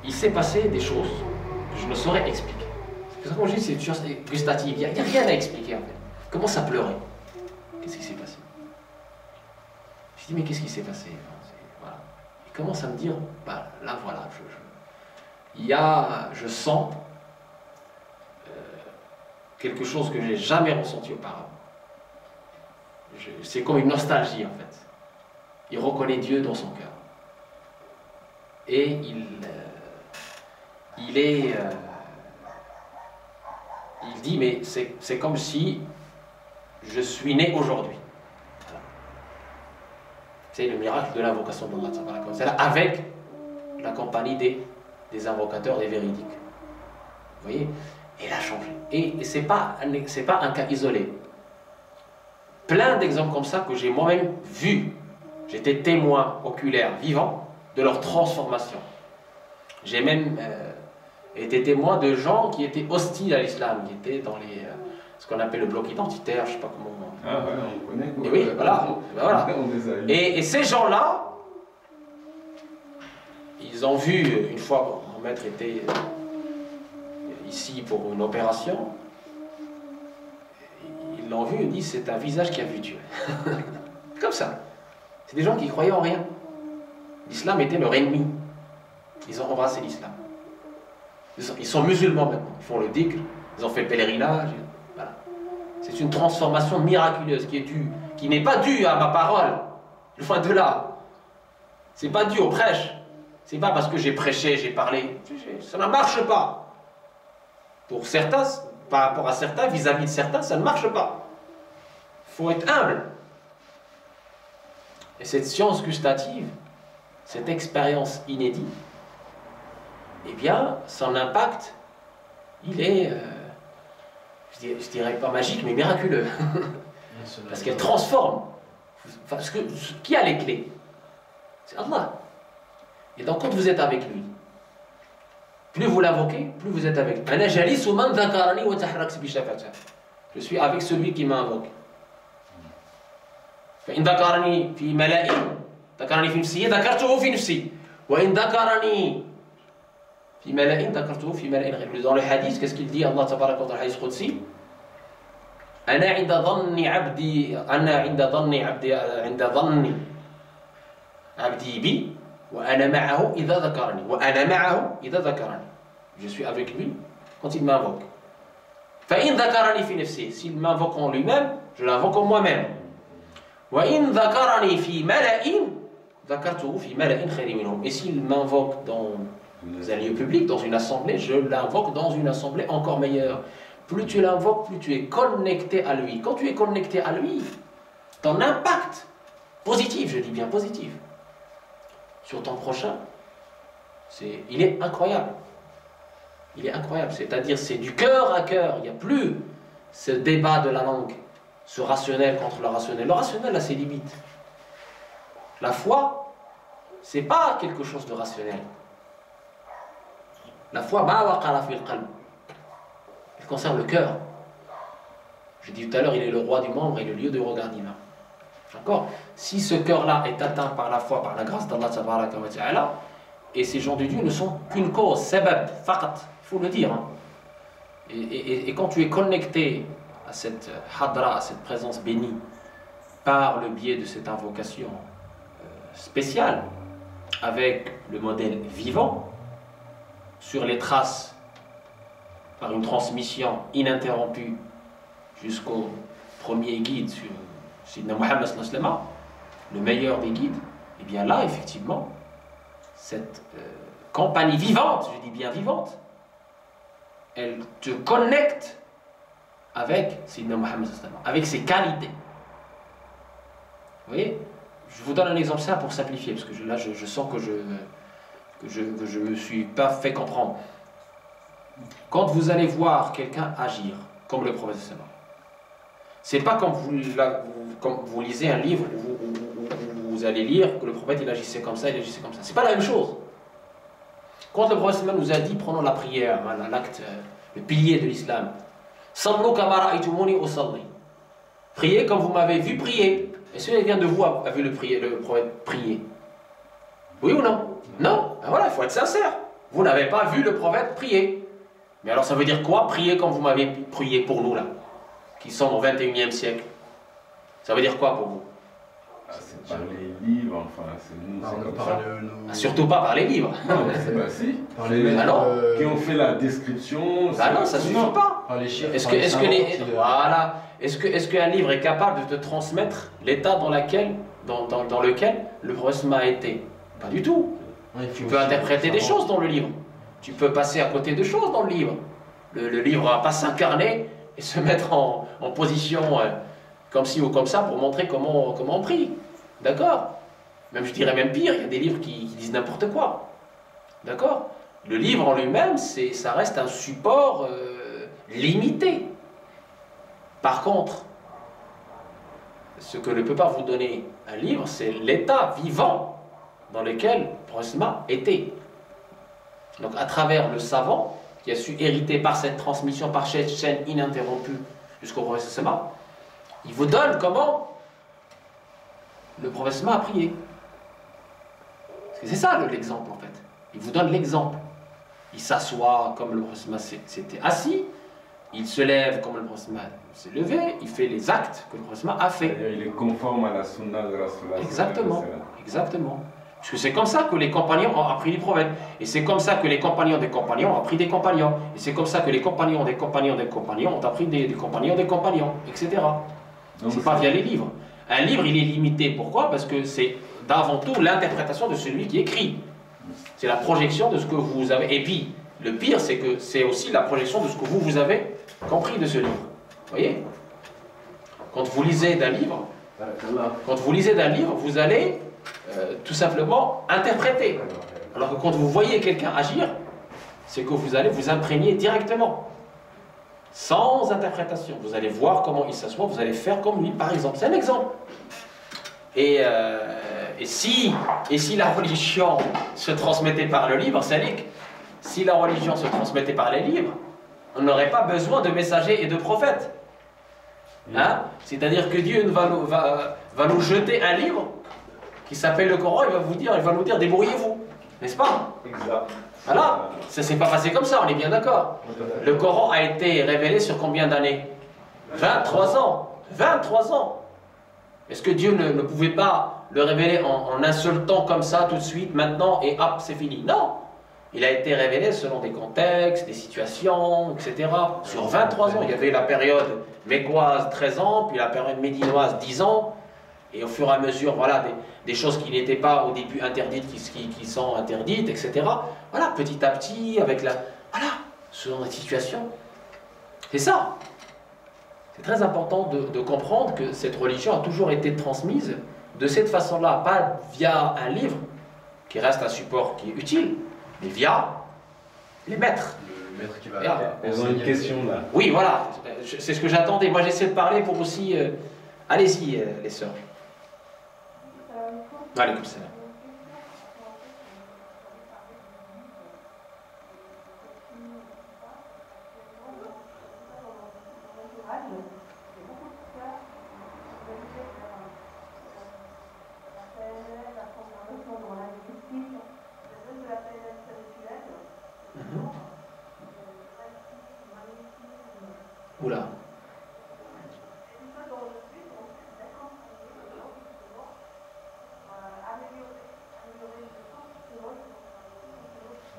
il s'est passé des choses que je ne saurais expliquer. Parce que comme je dis, c'est une chose gustative, il n'y a rien à expliquer en fait. Il commence à pleurer. Qu'est-ce qui s'est passé? Je dis, mais qu'est-ce qui s'est passé? Voilà. Il commence à me dire, bah, là voilà, je sens quelque chose que j'ai jamais ressenti auparavant. C'est comme une nostalgie en fait. Il reconnaît Dieu dans son cœur. Et il dit, mais c'est comme si je suis né aujourd'hui. Voilà. C'est le miracle de l'invocation d'Allah, avec la compagnie des invocateurs, des véridiques. Vous voyez? Et il a changé. Et ce n'est pas un cas isolé. Plein d'exemples comme ça que j'ai moi-même vus. J'étais témoin oculaire, vivant, de leur transformation. J'ai même été témoin de gens qui étaient hostiles à l'islam, qui étaient dans ce qu'on appelle le bloc identitaire, je ne sais pas comment... Ah ouais, on connaît quoi. Et oui, voilà. Et ces gens-là, ils ont vu, une fois, mon maître était ici pour une opération, ils l'ont vu, ils disent c'est un visage qui a vu Dieu. Comme ça. C'est des gens qui croyaient en rien. L'islam était leur ennemi. Ils ont embrassé l'islam. Ils sont musulmans maintenant. Ils font le dhikr, ils ont fait le pèlerinage. Voilà. C'est une transformation miraculeuse qui n'est pas due à ma parole. Loin de là. C'est pas dû au prêche. C'est pas parce que j'ai prêché, j'ai parlé. Ça ne marche pas. Pour certains, par rapport à certains, vis-à-vis de certains, ça ne marche pas. Il faut être humble. Et cette science gustative, cette expérience inédite, eh bien, son impact, il est, je dirais pas magique, mais miraculeux. Parce qu'elle transforme. Parce que qui a les clés? C'est Allah. Et donc, quand vous êtes avec lui, plus vous l'invoquez, plus vous êtes avec lui. Je suis avec celui qui m'invoque. فإن ذكرني في ملأ ذكرني في نفسه ذكرته في نفسي وإن ذكرني في ملأ ذكرته في ملأ غير. Dans le hadith, qu'est-ce qu'il dit Allah tabaraka wa ta'ala, hadith qudsi? أنا عند ظن عبدي أنا عند ظن عبدي عند ظن عبدي بي وأنا معه إذا ذكرني وأنا معه إذا ذكرني. Je suis avec lui quand il m'invoque. فإن ذكرني في نفسه, s'il m'invoque en lui-même, je l'invoque en moi-même. وإن ذكرني في ملأ ذكرته في ملأ خير منهم. Et s'il m'invoque dans un lieu public, dans une assemblée, je l'invoque dans une assemblée encore meilleure. Plus tu l'invoques, plus tu es connecté à lui. Quand tu es connecté à lui, ton impact positif, je dis bien positif, sur ton prochain, il est incroyable. Il est incroyable. C'est-à-dire, c'est du cœur à cœur. Il n'y a plus ce débat de la langue, ce rationnel contre le rationnel. Le rationnel a ses limites. La foi, c'est pas quelque chose de rationnel. La foi, elle concerne le cœur. Je dis tout à l'heure, il est le roi du membre et le lieu de regard divin. D'accord? Si ce cœur-là est atteint par la foi, par la grâce d'Allah tabaraka wa ta'ala, et ces gens de Dieu ne sont qu'une cause, sabab, faqat, il faut le dire. Hein. Et quand tu es connecté à cette hadra, à cette présence bénie, par le biais de cette invocation spéciale, avec le modèle vivant, sur les traces, par une transmission ininterrompue jusqu'au premier guide, sur Sidna Muhammad sallallahu alayhi wa sallam, le meilleur des guides, et bien là, effectivement, cette compagnie vivante, je dis bien vivante, elle te connecte avec Sidna Muhammad sallallahu alayhi wa sallam, avec ses qualités. Vous voyez? Je vous donne un exemple simple pour simplifier, parce que là, je sens que je me suis pas fait comprendre. Quand vous allez voir quelqu'un agir, comme le prophète sallallahu, c'est pas comme vous lisez un livre où vous allez lire que le prophète il agissait comme ça, il agissait comme ça. C'est pas la même chose. Quand le prophète sallallahu nous a dit, prenons la prière, l'acte, le pilier de l'islam. Sallu kama ra'aytumuni usalli. Priez comme vous m'avez vu prier. Est-ce que quelqu'un de vous a vu le prophète prier? Oui ou non? Non. Ben voilà, il faut être sincère. Vous n'avez pas vu le prophète prier. Mais alors ça veut dire quoi, prier comme vous m'avez prié pour nous là, qui sommes au 21e siècle? Ça veut dire quoi pour vous? C'est par les livres, enfin, c'est nous, c'est comme ça. Surtout pas par les livres. Non, c'est pas si. Par les qui ont fait la description. Bah non, ça suffit pas. Par les chiffres. Est-ce qu'un livre est capable de te transmettre l'état dans lequel le prophète a été? Pas du tout. Tu peux interpréter des choses dans le livre. Tu peux passer à côté de choses dans le livre. Le livre ne va pas s'incarner et se mettre en position comme ci ou comme ça pour montrer comment on prie. D'accord? Même je dirais même pire, il y a des livres qui disent n'importe quoi. D'accord? Le livre en lui-même, ça reste un support limité. Par contre, ce que ne peut pas vous donner un livre, c'est l'état vivant dans lequel le prophète était. Donc à travers le savant qui a su hériter par cette transmission, par cette chaîne ininterrompue jusqu'au prophète, il vous donne comment le prophète a prié. Parce que c'est ça l'exemple en fait. Il vous donne l'exemple. Il s'assoit comme le prophète s'était assis, il se lève comme le prophète s'est levé, il fait les actes que le prophète a fait. Il est conforme à la sunna de Rasulullah. Exactement, exactement. Parce que c'est comme ça que les compagnons ont appris les prophètes. Et c'est comme ça que les compagnons des compagnons ont appris des compagnons. Et c'est comme ça que les compagnons des compagnons des compagnons ont appris des compagnons des compagnons, etc. C'est pas via les livres. Un livre, il est limité. Pourquoi? Parce que c'est d'avant tout l'interprétation de celui qui écrit. C'est la projection de ce que vous avez. Et puis, le pire, c'est que c'est aussi la projection de ce que vous avez compris de ce livre. Vous voyez? Quand vous lisez d'un livre, vous allez tout simplement interpréter. Alors que quand vous voyez quelqu'un agir, c'est que vous allez vous imprégner directement, sans interprétation. Vous allez voir comment il s'assoit, vous allez faire comme lui, par exemple. C'est un exemple. Et si la religion se transmettait par le livre, c'est-à-dire si la religion se transmettait par les livres, on n'aurait pas besoin de messagers et de prophètes. Hein? C'est-à-dire que Dieu va nous jeter un livre qui s'appelle le Coran, il va nous dire débrouillez-vous, n'est-ce pas? Exact. Voilà, ça ne s'est pas passé comme ça, on est bien d'accord. Le Coran a été révélé sur combien d'années? 23 ans. 23 ans. Est-ce que Dieu ne pouvait pas le révéler en un seul temps comme ça, tout de suite, maintenant, et hop, c'est fini? Non. Il a été révélé selon des contextes, des situations, etc. Sur 23 ans, il y avait la période mécoise, 13 ans, puis la période médinoise, 10 ans. Et au fur et à mesure, voilà, des choses qui n'étaient pas au début interdites, qui sont interdites, etc. Voilà, petit à petit, avec la... Voilà, selon la situation. C'est ça. C'est très important de comprendre que cette religion a toujours été transmise de cette façon-là, pas via un livre, qui reste un support qui est utile, mais via les maîtres. Le maître qui va... Elles ont une question là. Oui, voilà, c'est ce que j'attendais. Moi, j'essaie de parler pour aussi... Allez-y, les sœurs. Allez, comme ça. Oula.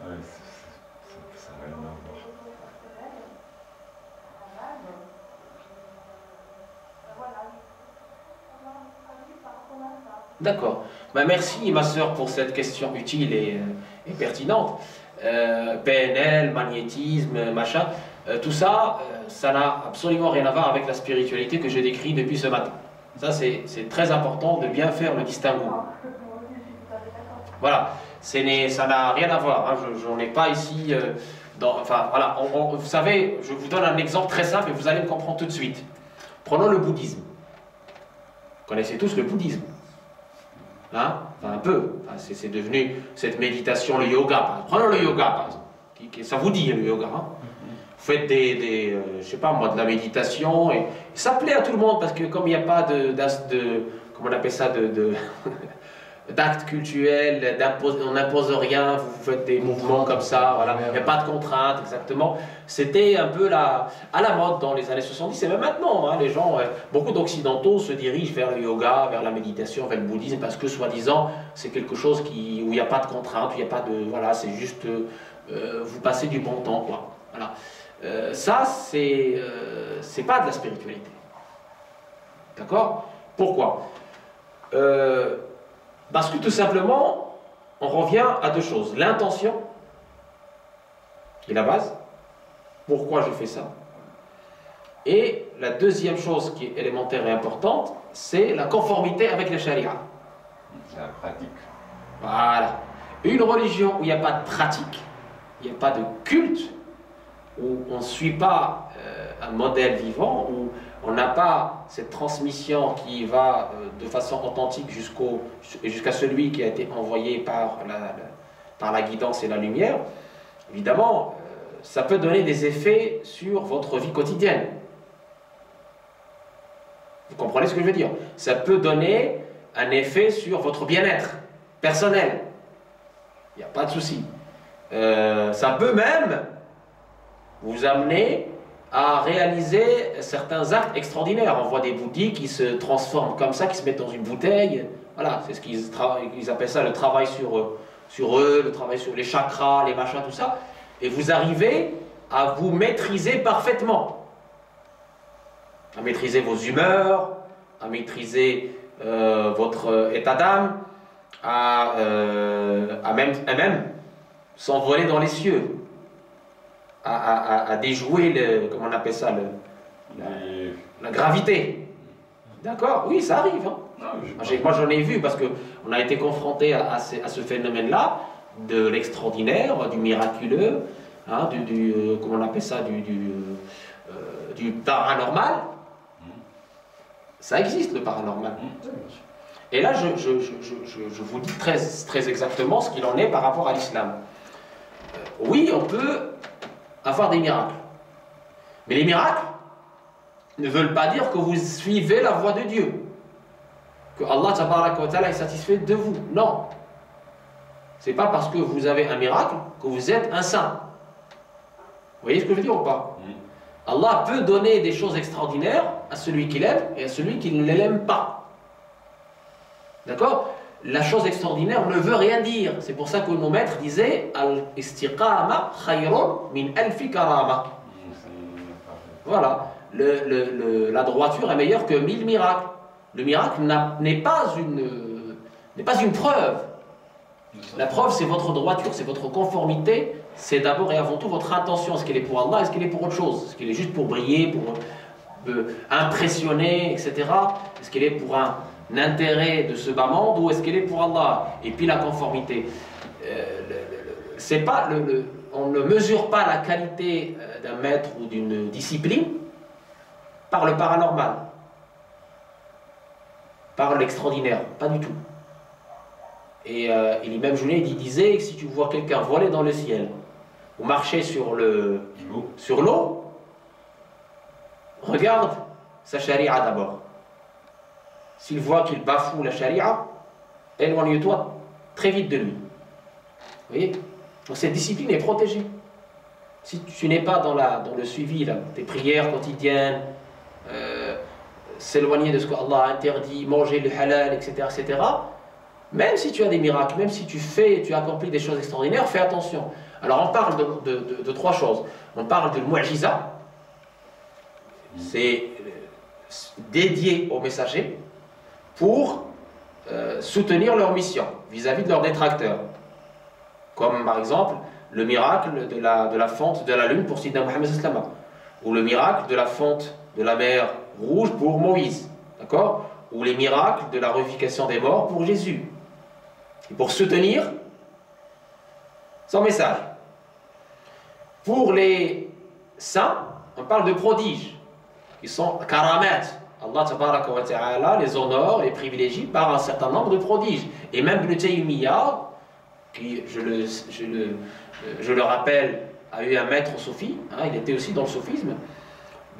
Ouais, ça n'a rien à voir. D'accord. Ben, merci, ma sœur, pour cette question utile et pertinente. PNL, magnétisme, machin, tout ça, ça n'a absolument rien à voir avec la spiritualité que je décris depuis ce matin. Ça, c'est très important de bien faire le distinguo. Voilà. Ça n'a rien à voir. Hein. Je n'en ai pas ici... enfin, voilà. Vous savez, je vous donne un exemple très simple et vous allez me comprendre tout de suite. Prenons le bouddhisme. Vous connaissez tous le bouddhisme. Hein? Enfin, un peu. Enfin, c'est devenu cette méditation, le yoga. Prenons le yoga, par exemple. Ça vous dit, le yoga. Hein? Vous faites je sais pas moi, de la méditation. Et ça plaît à tout le monde parce que comme il n'y a pas comment on appelle ça, d'actes cultuels, on n'impose rien, vous faites des mouvements comme ça, voilà. Il n'y a pas de contraintes, exactement. C'était un peu à la mode dans les années 70, et même maintenant, hein, les gens, beaucoup d'occidentaux se dirigent vers le yoga, vers la méditation, vers le bouddhisme, parce que soi-disant, c'est quelque chose où il n'y a pas de contraintes, où il n'y a pas de... Voilà, c'est juste, vous passez du bon temps, quoi. Voilà. Ça, c'est pas de la spiritualité. D'accord? Pourquoi? Parce que tout simplement, on revient à deux choses. L'intention, qui est la base. Pourquoi je fais ça? Et la deuxième chose qui est élémentaire et importante, c'est la conformité avec la charia. La pratique. Voilà. Une religion où il n'y a pas de pratique, il n'y a pas de culte, où on ne suit pas un modèle vivant, où on n'a pas cette transmission qui va de façon authentique jusqu'à celui qui a été envoyé par la guidance et la lumière, évidemment, ça peut donner des effets sur votre vie quotidienne. Vous comprenez ce que je veux dire? Ça peut donner un effet sur votre bien-être personnel. Il n'y a pas de souci. Ça peut même vous amener à réaliser certains actes extraordinaires. On voit des bouddhiques qui se transforment comme ça, qui se mettent dans une bouteille. Voilà, c'est ce qu'ils appellent ça, le travail sur eux, le travail sur les chakras, les machins, tout ça. Et vous arrivez à vous maîtriser parfaitement. À maîtriser vos humeurs, à maîtriser votre état d'âme, à même s'envoler dans les cieux. à déjouer comment on appelle ça, la gravité. D'accord? Oui, ça arrive. Hein. Moi, j'en ai vu parce qu'on a été confronté à ce phénomène-là, de l'extraordinaire, du miraculeux, hein, comment on appelle ça, du paranormal. Ça existe, le paranormal. Et là, je vous dis très, très exactement ce qu'il en est par rapport à l'islam. Oui, on peut avoir des miracles. Mais les miracles ne veulent pas dire que vous suivez la voie de Dieu. Que Allah tabaraka wa ta'ala est satisfait de vous. Non. C'est pas parce que vous avez un miracle que vous êtes un saint. Vous voyez ce que je veux dire ou pas? Allah peut donner des choses extraordinaires à celui qu'il aime et à celui qui ne l'aime pas. D'accord? La chose extraordinaire ne veut rien dire. C'est pour ça que nos maîtres disaient Al-istiqama khayrun min alfi karama. Voilà. La droiture est meilleure que 1000 miracles. Le miracle n'est pas une preuve. La preuve, c'est votre droiture, c'est votre conformité. C'est d'abord et avant tout votre intention. Est-ce qu'elle est pour Allah, est-ce qu'elle est pour autre chose? Est-ce qu'elle est juste pour briller, pour impressionner, etc. Est-ce qu'elle est pour un intérêt de ce bas monde ou est-ce qu'elle est pour Allah? Et puis la conformité. C'est pas on ne mesure pas la qualité d'un maître ou d'une discipline par le paranormal, par l'extraordinaire, pas du tout. Et l'imam Junayd disait que si tu vois quelqu'un voler dans le ciel ou marcher sur l'eau, regarde sa charia d'abord. S'il voit qu'il bafoue la charia, éloigne-toi très vite de lui. Vous voyez? Donc cette discipline est protégée. Si tu n'es pas dans le suivi, tes prières quotidiennes, s'éloigner de ce que Allah a interdit, manger le halal, etc., etc., même si tu as des miracles, même si tu accomplis des choses extraordinaires, fais attention. Alors on parle de trois choses. On parle de mu'jiza, c'est dédié aux messagers pour soutenir leur mission vis-à-vis de leurs détracteurs. Comme par exemple le miracle de la fonte de la lune pour Sidna Mohammed sallallahu alayhi wa sallam, ou le miracle de la fonte de la mer Rouge pour Moïse, d'accord? Ou les miracles de la revivification des morts pour Jésus. Et pour soutenir son message. Pour les saints, on parle de prodiges, qui sont karamat. Allah tabaraka wa ta'ala les honore, les privilégie par un certain nombre de prodiges. Et même Ibn Taymiyyah, qui, je le rappelle, a eu un maître soufi, hein, il était aussi dans le soufisme.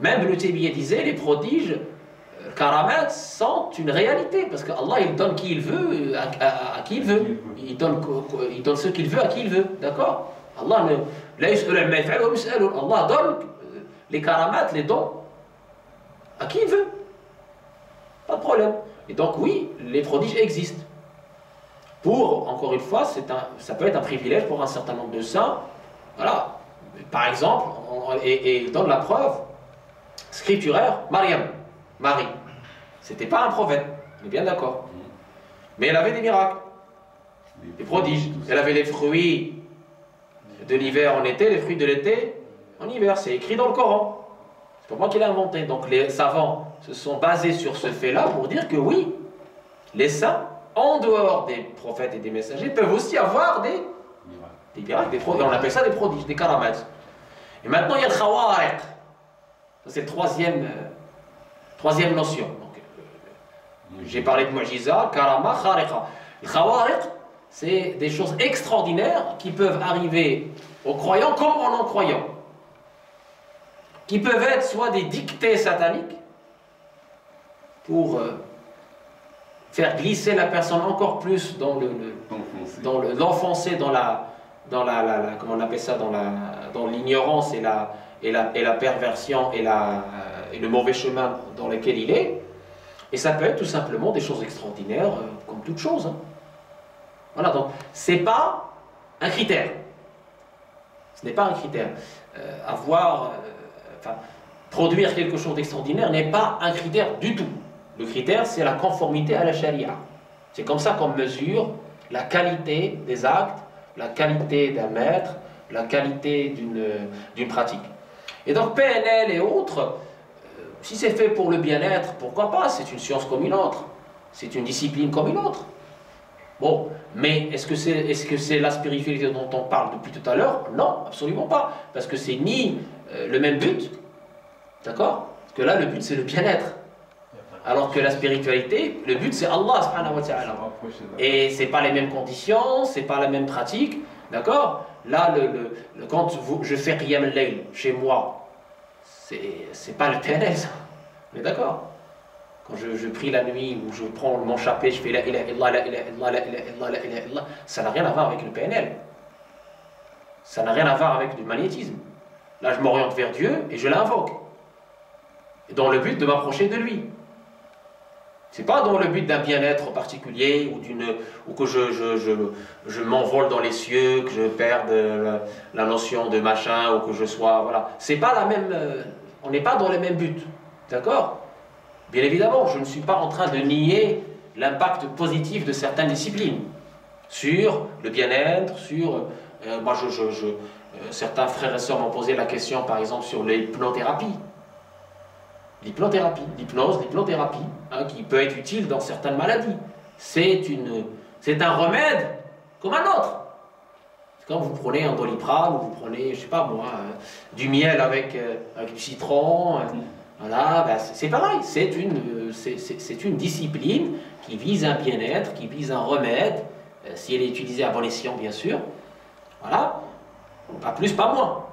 Même Ibn Taymiyyah disait, les prodiges, karamat, sont une réalité, parce qu'Allah il donne qui il veut à qui il veut. Il donne ce qu'il veut à qui il veut, d'accord? Allah donne les karamat, les dons, à qui il veut. Pas de problème. Et donc oui, les prodiges existent. Encore une fois, ça peut être un privilège pour un certain nombre de saints. Voilà. Par exemple, et il donne la preuve scripturaire, Marie. C'était pas un prophète, on est bien d'accord. Mais elle avait des miracles, des prodiges. Elle avait les fruits de l'hiver en été, les fruits de l'été en hiver. C'est écrit dans le Coran. C'est pas moi qui l'ai inventé. Donc les savants se sont basés sur ce fait-là pour dire que oui, les saints, en dehors des prophètes et des messagers, peuvent aussi avoir des miracles, des prodiges. On appelle ça des prodiges, des karamats. Et maintenant, il y a le khawariq. Ça, c'est la troisième notion. J'ai parlé de mu'jiza, karama, khariqa. Le khawariq, c'est des choses extraordinaires qui peuvent arriver aux croyants comme aux non-croyants. Qui peuvent être soit des dictées sataniques pour faire glisser la personne encore plus l'enfoncer dans comment on appelle ça, dans l'ignorance et la perversion et le mauvais chemin dans lequel il est. Et ça peut être tout simplement des choses extraordinaires, comme toute chose. Hein. Voilà, donc c'est pas un critère. Ce n'est pas un critère. Produire quelque chose d'extraordinaire n'est pas un critère du tout. Le critère, c'est la conformité à la charia. C'est comme ça qu'on mesure la qualité des actes, la qualité d'un maître, la qualité d'une pratique. Et donc PNL et autres, si c'est fait pour le bien-être, pourquoi pas? C'est une science comme une autre, c'est une discipline comme une autre. Bon, mais est-ce que c'est la spiritualité dont on parle depuis tout à l'heure? Non, absolument pas, parce que c'est ni le même but, d'accord? Parce que là, le but c'est le bien-être. Alors que la spiritualité, le but c'est Allah subhanahu wa ta'ala. Et c'est pas les mêmes conditions, c'est pas la même pratique, d'accord? Là, quand je fais Qiyam al-Layl chez moi, c'est pas le PNL, ça. On est d'accord? Quand je prie la nuit, ou je prends mon chapelet, je fais la ilaha illallah, la ilaha illallah, la ilaha illallah, la ilaha illallah, ça n'a rien à voir avec le PNL. Ça n'a rien à voir avec du magnétisme. Là, je m'oriente vers Dieu et je l'invoque. Dans le but de m'approcher de lui. C'est pas dans le but d'un bien-être particulier ou que je m'envole dans les cieux, que je perde la notion de machin ou que je sois voilà. C'est pas la même. On n'est pas dans le même but, d'accord? Bien évidemment, je ne suis pas en train de nier l'impact positif de certaines disciplines sur le bien-être, sur moi certains frères et sœurs m'ont posé la question par exemple sur l'hypnothérapie. L'hypnothérapie, hein, qui peut être utile dans certaines maladies. C'est un remède comme un autre. Quand vous prenez un Doliprane, ou vous prenez, je sais pas moi, du miel avec du citron, voilà, ben c'est pareil. C'est une discipline qui vise un bien-être, qui vise un remède, si elle est utilisée à bon escient, bien sûr. Voilà, pas plus, pas moins.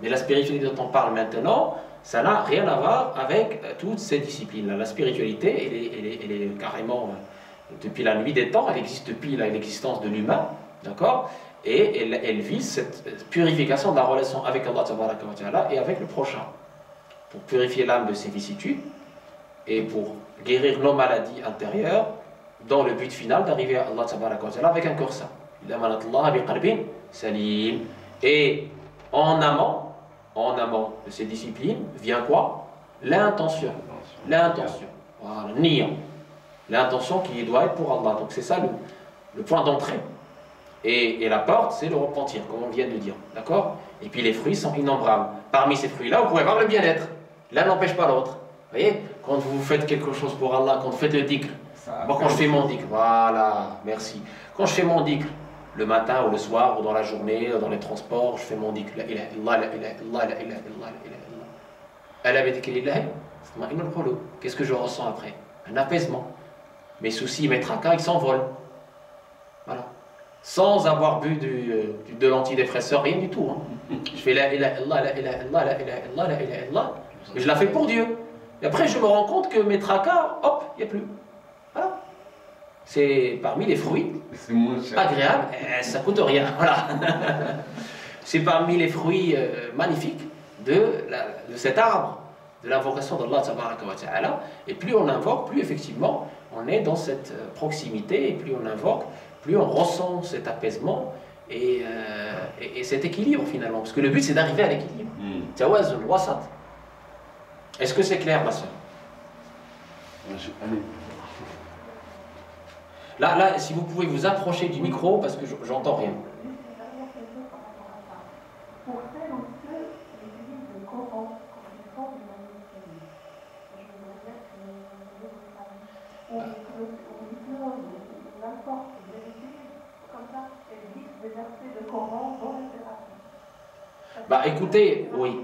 Mais la spiritualité dont on parle maintenant, ça n'a rien à voir avec toutes ces disciplines-là. La spiritualité, elle est carrément, depuis la nuit des temps, elle existe depuis l'existence de l'humain, d'accord? Et elle vise cette purification de la relation avec Allah et avec le prochain, pour purifier l'âme de ses vicissitudes et pour guérir nos maladies intérieures, dans le but final d'arriver à Allah avec un cœur sain. Et en amont de ces disciplines vient quoi? L'intention. L'intention. Voilà, niya. L'intention qui doit être pour Allah. Donc c'est ça le point d'entrée. Et la porte, c'est le repentir, comme on vient de dire. D'accord? Et puis les fruits sont innombrables. Parmi ces fruits-là, vous pouvez voir le bien-être. L'un n'empêche pas l'autre. Vous voyez? Quand vous faites quelque chose pour Allah, quand vous faites le dhikr. Moi, quand je fais mon dhikr, voilà, merci. Quand je fais mon dhikr, le matin ou le soir ou dans la journée, dans les transports, je fais mon dhikr. La ilaha illallah, la ilaha illallah, la ilaha illallah, la ilaha illallah. Qu'est-ce que je ressens après? Un apaisement. Mes soucis, mes tracas, ils s'envolent. Voilà. Sans avoir bu de l'antidépresseur, rien du tout. Hein. Je fais la ilaha illallah, la ilaha illallah, la ilaha illallah, la ilaha illallah. Et je la fais pour Dieu. Et après, je me rends compte que mes tracas, hop, il n'y a plus. Voilà. C'est parmi les fruits agréables, ça coûte rien. Voilà. C'est parmi les fruits magnifiques de cet arbre, de l'invocation d'Allah tabaraka wa ta'ala. Et plus on invoque, plus effectivement on est dans cette proximité, et plus on invoque, plus on ressent cet apaisement et cet équilibre finalement. Parce que le but c'est d'arriver à l'équilibre. Tawazun, wasat. Est-ce que c'est clair, ma soeur? Là, si vous pouvez vous approcher du micro, parce que j'entends rien. Pour celles ou ceux qui utilisent le Coran comme une forme de magnétisme, je voudrais dire que ou l'hypnose, n'importe, vous utilisez comme ça, elles disent des versets de Coran dans la thérapie. Bah écoutez, oui.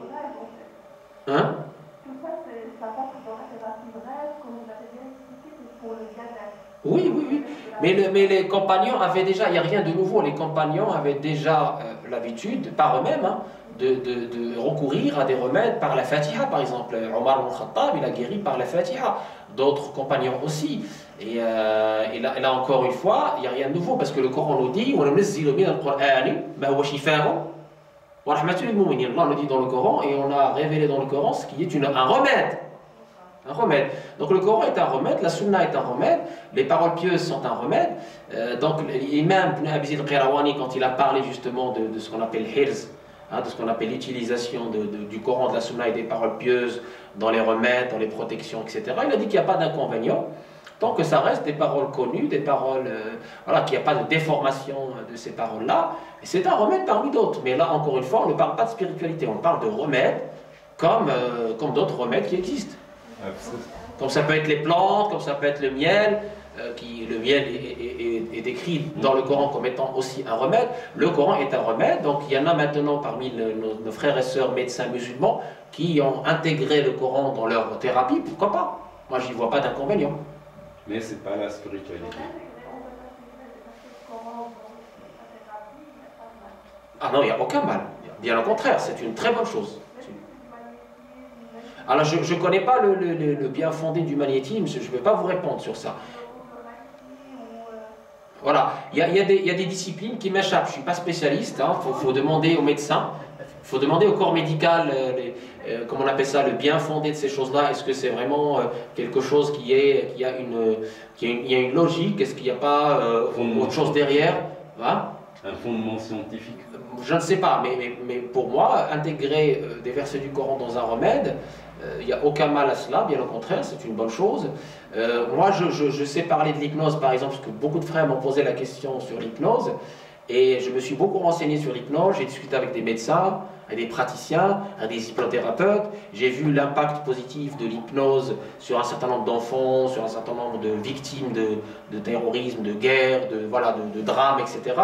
Hein? Tout ça, ça rentre dans la thérapie brève, comme vous l'avez bien expliqué, c'est pour le bien-être. Oui. Mais les compagnons avaient déjà, il n'y a rien de nouveau, les compagnons avaient déjà l'habitude, par eux-mêmes, hein, de recourir à des remèdes par la Fatiha, par exemple. Omar ibn Khattab, il a guéri par la Fatiha. D'autres compagnons aussi. Et là encore une fois, il n'y a rien de nouveau, parce que le Coran nous dit Allah nous dit dans le Coran, et on a révélé dans le Coran ce qui est un remède. Un remède. Donc le Coran est un remède, la Sunna est un remède, les paroles pieuses sont un remède. Donc l'imam Ibn Abi Zayd al-Qayrawani, quand il a parlé justement de ce qu'on appelle hirz, hein, de ce qu'on appelle l'utilisation du Coran, de la Sunna et des paroles pieuses dans les remèdes, dans les protections, etc., il a dit qu'il n'y a pas d'inconvénient tant que ça reste des paroles connues, des paroles, voilà, qu'il n'y a pas de déformation de ces paroles-là, et c'est un remède parmi d'autres. Mais là, encore une fois, on ne parle pas de spiritualité, on parle de remèdes comme d'autres remèdes qui existent. Comme ça peut être les plantes, comme ça peut être le miel, le miel est décrit dans le Coran comme étant aussi un remède. Le Coran est un remède, donc il y en a maintenant parmi nos frères et sœurs médecins musulmans qui ont intégré le Coran dans leur thérapie, pourquoi pas? Moi, j'y vois pas d'inconvénient. Mais c'est pas la spiritualité. Ah non, il n'y a aucun mal. Bien au contraire, c'est une très bonne chose. Alors, je ne connais pas le bien fondé du magnétisme, je ne vais pas vous répondre sur ça. Voilà, il y a des disciplines qui m'échappent, je ne suis pas spécialiste, faut demander aux médecins, il faut demander au corps médical, comment on appelle ça, le bien fondé de ces choses-là. Est-ce que c'est vraiment quelque chose qui a une logique? Est-ce qu'il n'y a pas autre chose derrière? Hein? Un fondement scientifique? Je ne sais pas, mais pour moi, intégrer des versets du Coran dans un remède, il n'y a aucun mal à cela, bien au contraire, c'est une bonne chose. Moi, je sais parler de l'hypnose, par exemple, parce que beaucoup de frères m'ont posé la question sur l'hypnose, et je me suis beaucoup renseigné sur l'hypnose, j'ai discuté avec des médecins, avec des praticiens, avec des hypnothérapeutes, j'ai vu l'impact positif de l'hypnose sur un certain nombre d'enfants, sur un certain nombre de victimes de terrorisme, de guerre, de drames, etc.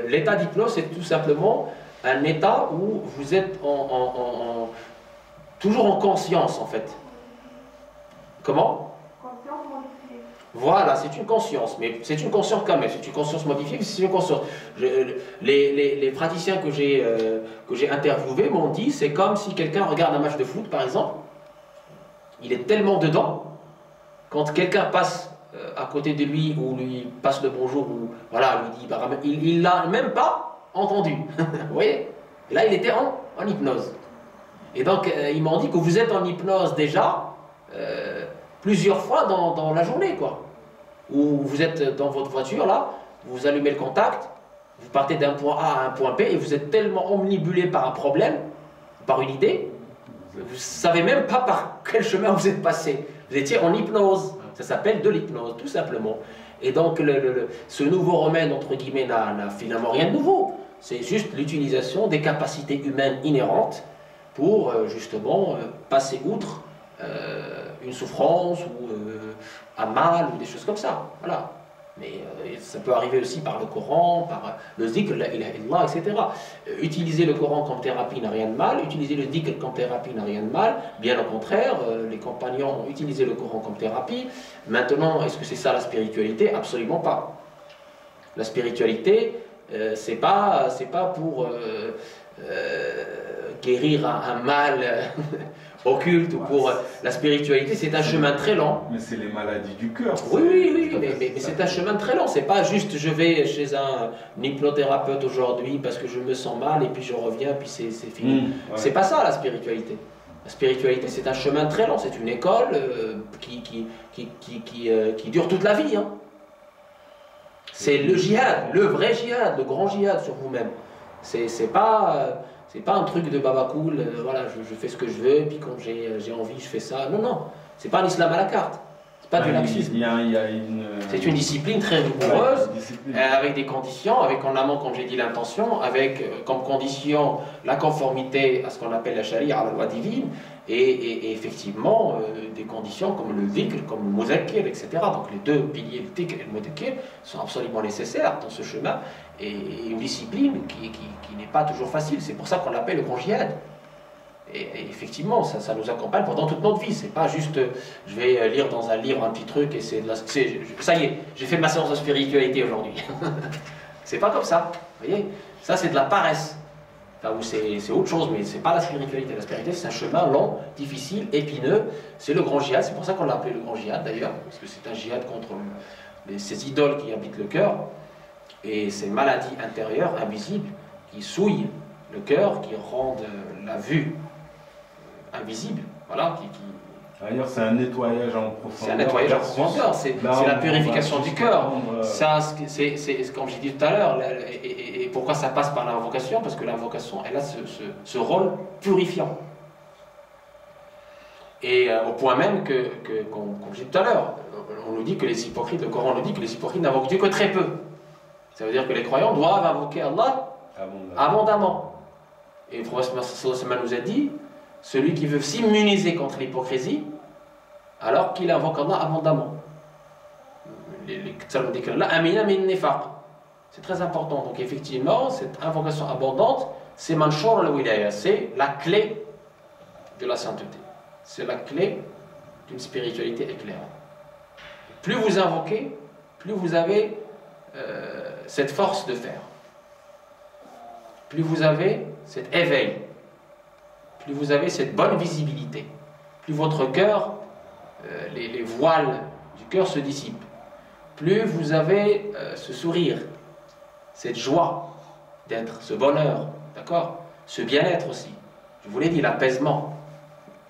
L'état d'hypnose, c'est tout simplement un état où vous êtes toujours en conscience, en fait. Comment? Conscience modifiée. Voilà, c'est une conscience, mais c'est une conscience quand même, c'est une conscience modifiée, mais c'est une conscience. Les praticiens que j'ai interviewés m'ont dit, c'est comme si quelqu'un regarde un match de foot, par exemple, il est tellement dedans, quand quelqu'un passe à côté de lui, ou lui passe le bonjour, ou voilà, lui dit, bah, il l'a même pas entendu. Vous voyez? Et là, il était en hypnose. Et donc, ils m'ont dit que vous êtes en hypnose déjà plusieurs fois dans la journée, quoi. Ou vous êtes dans votre voiture, là, vous allumez le contact, vous partez d'un point A à un point B, et vous êtes tellement omnibulé par un problème, par une idée, vous ne savez même pas par quel chemin vous êtes passé. Vous étiez en hypnose. Ça s'appelle de l'hypnose, tout simplement. Et donc, ce nouveau remède, entre guillemets, n'a finalement rien de nouveau. C'est juste l'utilisation des capacités humaines inhérentes pour, justement, passer outre une souffrance ou un mal ou des choses comme ça. Voilà. Mais ça peut arriver aussi par le Coran, par le zikr, la ilaha illallah, etc. Utiliser le Coran comme thérapie n'a rien de mal, utiliser le zikr comme thérapie n'a rien de mal, bien au contraire, les compagnons ont utilisé le Coran comme thérapie. Maintenant, est-ce que c'est ça la spiritualité? Absolument pas. La spiritualité, c'est pas pour guérir un mal occulte ou pour la spiritualité, c'est un chemin très long. Mais c'est les maladies du cœur. Oui, mais c'est un chemin très long. C'est pas juste je vais chez un hypnothérapeute aujourd'hui parce que je me sens mal et puis je reviens puis c'est fini. Ouais. C'est pas ça la spiritualité. La spiritualité, c'est un chemin très long. C'est une école qui dure toute la vie. Hein. C'est le djihad, le vrai djihad, le grand djihad sur vous-même. C'est pas un truc de baba cool, voilà, je fais ce que je veux, et puis quand j'ai envie, je fais ça. Non, non, c'est pas un islam à la carte. C'est pas du laxisme. C'est une discipline très rigoureuse, avec des conditions, avec en amont, comme j'ai dit, l'intention, avec comme condition la conformité à ce qu'on appelle la charia, à la loi divine, et effectivement des conditions comme le dhikr, comme le muzakkir, etc. Donc les deux piliers, le dhikr et le muzakkir, sont absolument nécessaires dans ce chemin, et une discipline qui n'est pas toujours facile. C'est pour ça qu'on l'appelle le grand djihad. Et effectivement, ça nous accompagne pendant toute notre vie. C'est pas juste, je vais lire dans un livre un petit truc et ça y est, j'ai fait ma séance de spiritualité aujourd'hui. C'est pas comme ça. Vous voyez, ça c'est de la paresse. Enfin, c'est autre chose, mais c'est pas la spiritualité. La spiritualité, c'est un chemin long, difficile, épineux. C'est le grand djihad. C'est pour ça qu'on l'a appelé le grand djihad d'ailleurs, parce que c'est un djihad contre ces idoles qui habitent le cœur et ces maladies intérieures invisibles qui souillent le cœur, qui rendent la vue invisible, voilà, D'ailleurs, c'est un nettoyage en profondeur. C'est un nettoyage en profondeur, c'est la purification du cœur. Ça, c'est comme j'ai dit tout à l'heure, et pourquoi ça passe par l'invocation? Parce que l'invocation, elle a ce rôle purifiant. Et au point même comme je disais tout à l'heure, on nous dit que les hypocrites, le Coran nous dit que les hypocrites n'invoquent Dieu que très peu. Ça veut dire que les croyants doivent invoquer Allah abondamment. Et le prophète nous a dit, celui qui veut s'immuniser contre l'hypocrisie, alors qu'il invoque Allah abondamment. C'est très important. Donc effectivement, cette invocation abondante, c'est manshur al-wilaya, c'est la clé de la sainteté. C'est la clé d'une spiritualité éclairante. Plus vous invoquez, plus vous avez cette force de faire. Plus vous avez cet éveil. Plus vous avez cette bonne visibilité. Plus votre cœur, les voiles du cœur se dissipent. Plus vous avez ce sourire, cette joie d'être, ce bonheur, d'accord, ce bien-être aussi. Je vous l'ai dit, l'apaisement.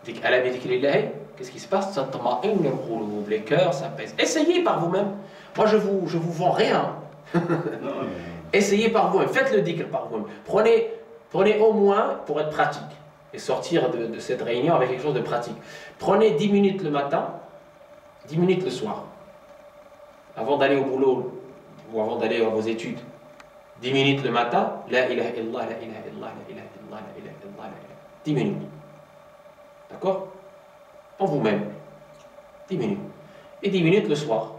Qu'est-ce qui se passe? Les cœurs s'apaisent. Essayez par vous-même. Moi, je vous vends rien. Essayez par vous-même. Faites le dhikr par vous-même. Prenez au moins, pour être pratique, et sortir de cette réunion avec quelque chose de pratique. Prenez 10 minutes le matin, 10 minutes le soir. Avant d'aller au boulot, ou avant d'aller à vos études. 10 minutes le matin, la ilaha illallah, la ilaha illallah, la ilaha illallah, la ilaha illallah, la ilaha. 10 minutes. D'accord? En vous-même. 10 minutes. Et 10 minutes le soir.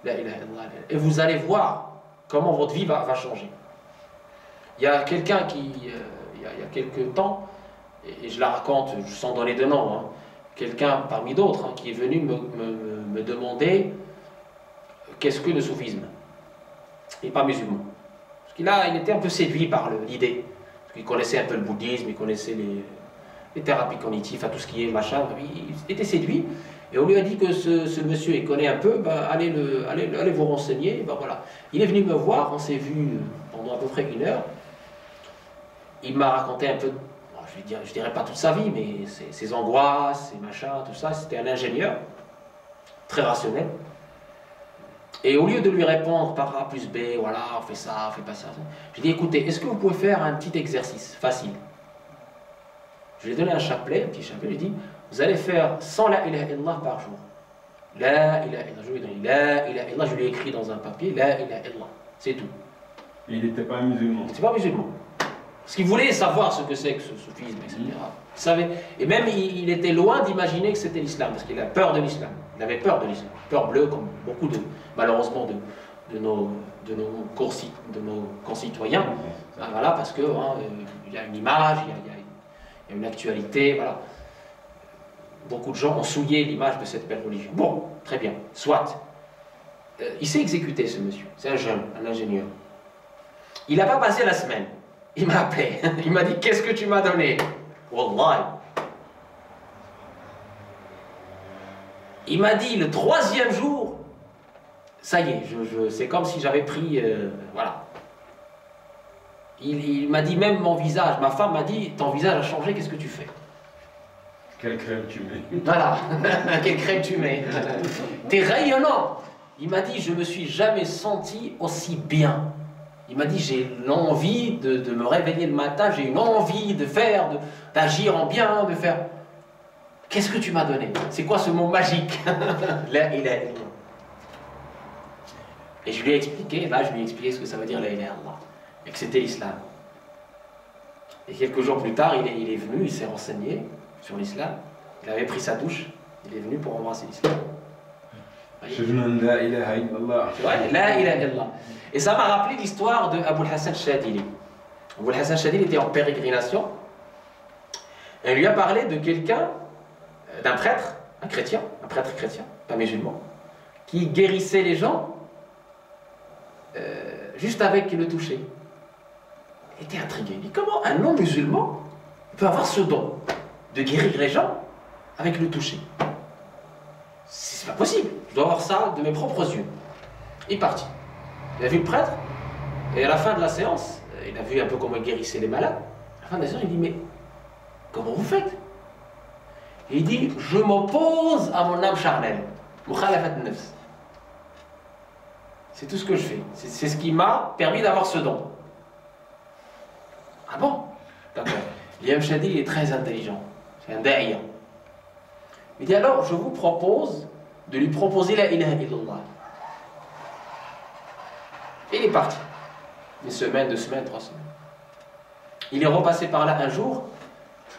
La ilaha illallah. Et vous allez voir comment votre vie va changer. Il y a quelqu'un qui, il y a quelques temps, et je la raconte sans donner de nom, hein, quelqu'un parmi d'autres hein, qui est venu me demander qu'est-ce que le soufisme. Il n'est pas musulman. Parce qu'il était un peu séduit par l'idée. Parce qu'il connaissait un peu le bouddhisme, il connaissait les thérapies cognitives, tout ce qui est machin. Il était séduit. Et on lui a dit que ce monsieur, il connaît un peu, allez vous renseigner. Voilà. Il est venu me voir, on s'est vu pendant à peu près 1 heure. Il m'a raconté un peu, je dirais pas toute sa vie, mais ses angoisses, ses machins, tout ça. C'était un ingénieur, très rationnel. Et au lieu de lui répondre par A plus B, voilà, on fait ça, on fait pas ça, j'ai dit, écoutez, est-ce que vous pouvez faire un petit exercice facile? Je lui ai donné un chapelet, un petit chapelet, je lui ai dit, vous allez faire 100 la ilaha illallah par jour. La ilaha illallah, je lui ai donné la ilaha illallah, je lui ai écrit dans un papier, la ilaha illallah, c'est tout. Et il n'était pas musulman. Il n'était pas musulman. Parce qu'il voulait savoir ce que c'est que ce soufisme, etc. Il savait. Et même, il était loin d'imaginer que c'était l'islam, parce qu'il a peur de l'islam. Il avait peur de l'islam. Peur bleue, comme beaucoup malheureusement, de nos concitoyens. Voilà, parce qu'il il y a une image, il y a une actualité, voilà. Beaucoup de gens ont souillé l'image de cette belle religion. Bon, très bien, soit. Il s'est exécuté, ce monsieur. C'est un jeune, un ingénieur. Il n'a pas passé la semaine. Il m'a appelé. Il m'a dit, qu'est-ce que tu m'as donné? Wallah. Il m'a dit, le 3e jour, ça y est, c'est comme si j'avais pris... voilà. Il m'a dit, même mon visage, ma femme m'a dit, ton visage a changé, qu'est-ce que tu fais? Quelle crème tu mets? Voilà, quelle crème tu mets? T'es rayonnant. Il m'a dit, je me suis jamais senti aussi bien. Il m'a dit, j'ai l'envie de me réveiller le matin, j'ai une envie de faire, d'agir en bien, de faire... Qu'est-ce que tu m'as donné? C'est quoi ce mot magique? La ilaha illallah. Et je lui ai expliqué, ce que ça veut dire la ilaha illallah. Et que c'était l'islam. Et quelques jours plus tard, il est venu, il s'est renseigné sur l'islam. Il avait pris sa douche, il est venu pour embrasser l'islam. La ilaha illallah. La ilaha illallah. Et ça m'a rappelé l'histoire de Abul Hassan Shadili. Abul Hassan Shadili était en pérégrination. Et on lui a parlé de quelqu'un, d'un prêtre, un prêtre chrétien, pas musulman, qui guérissait les gens juste avec le toucher. Il était intrigué. Il dit, comment un non-musulman peut avoir ce don de guérir les gens avec le toucher? C'est pas possible. Je dois avoir ça de mes propres yeux. Il est parti. Il a vu le prêtre, et à la fin de la séance, il a vu un peu comment il guérissait les malades. À la fin de la séance, il dit, mais comment vous faites? Et il dit, je m'oppose à mon âme charnelle. Mukhalafat nafs. C'est tout ce que je fais. C'est ce qui m'a permis d'avoir ce don. Ah bon? D'accord. L'imam Shadili est très intelligent. C'est un daïa. Il dit alors, je vous propose de lui proposer la ilaha illallah. Et il est parti. Une semaine, 2 semaines, 3 semaines. Il est repassé par là un jour,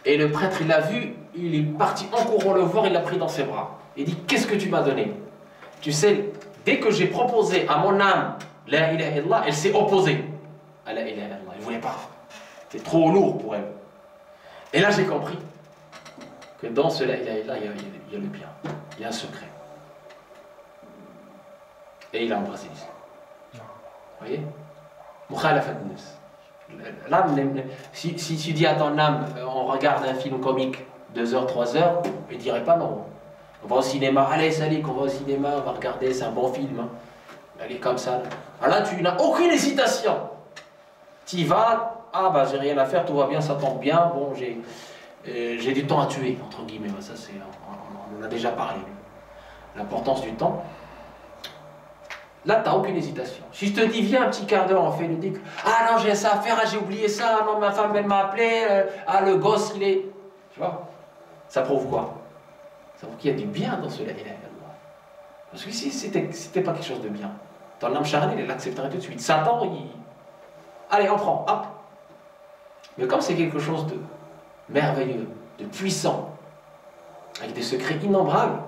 et le prêtre, il l'a vu, il est parti en courant le voir, il l'a pris dans ses bras. Il dit, qu'est-ce que tu m'as donné? Tu sais, dès que j'ai proposé à mon âme la ilaha illallah, elle s'est opposée à la ilaha illallah. Elle ne voulait pas. C'était trop lourd pour elle. Et là, j'ai compris que dans ce la ilaha illallah, il y a le bien. Il y a un secret. Et il a embrassé l'islam. Vous voyez? Mukhalafat nafs. L'âme, si tu dis à ton âme, on regarde un film comique 2 heures, 3 heures, il ne dirait pas non. On va au cinéma, allez, salut, on va au cinéma, on va regarder, c'est un bon film. Hein. Allez, comme ça. Alors là, tu n'as aucune hésitation. Tu y vas, ah bah j'ai rien à faire, tout va bien, ça tombe bien, bon, j'ai du temps à tuer, entre guillemets. Ça, on en a déjà parlé. L'importance du temps. Là, tu n'as aucune hésitation. Si je te dis, viens un petit quart d'heure, on fait le dhikr. Ah non, j'ai ça à faire, ah, j'ai oublié ça, non, ma femme, elle m'a appelé, ah, le gosse, il est. Tu vois? Ça prouve quoi? Ça prouve qu'il y a du bien dans ce la ilaha illallah. Parce que si c'était pas quelque chose de bien, ton âme charnelle, elle l'accepterait tout de suite. Satan, allez, on prend, hop. Mais comme c'est quelque chose de merveilleux, de puissant, avec des secrets innombrables,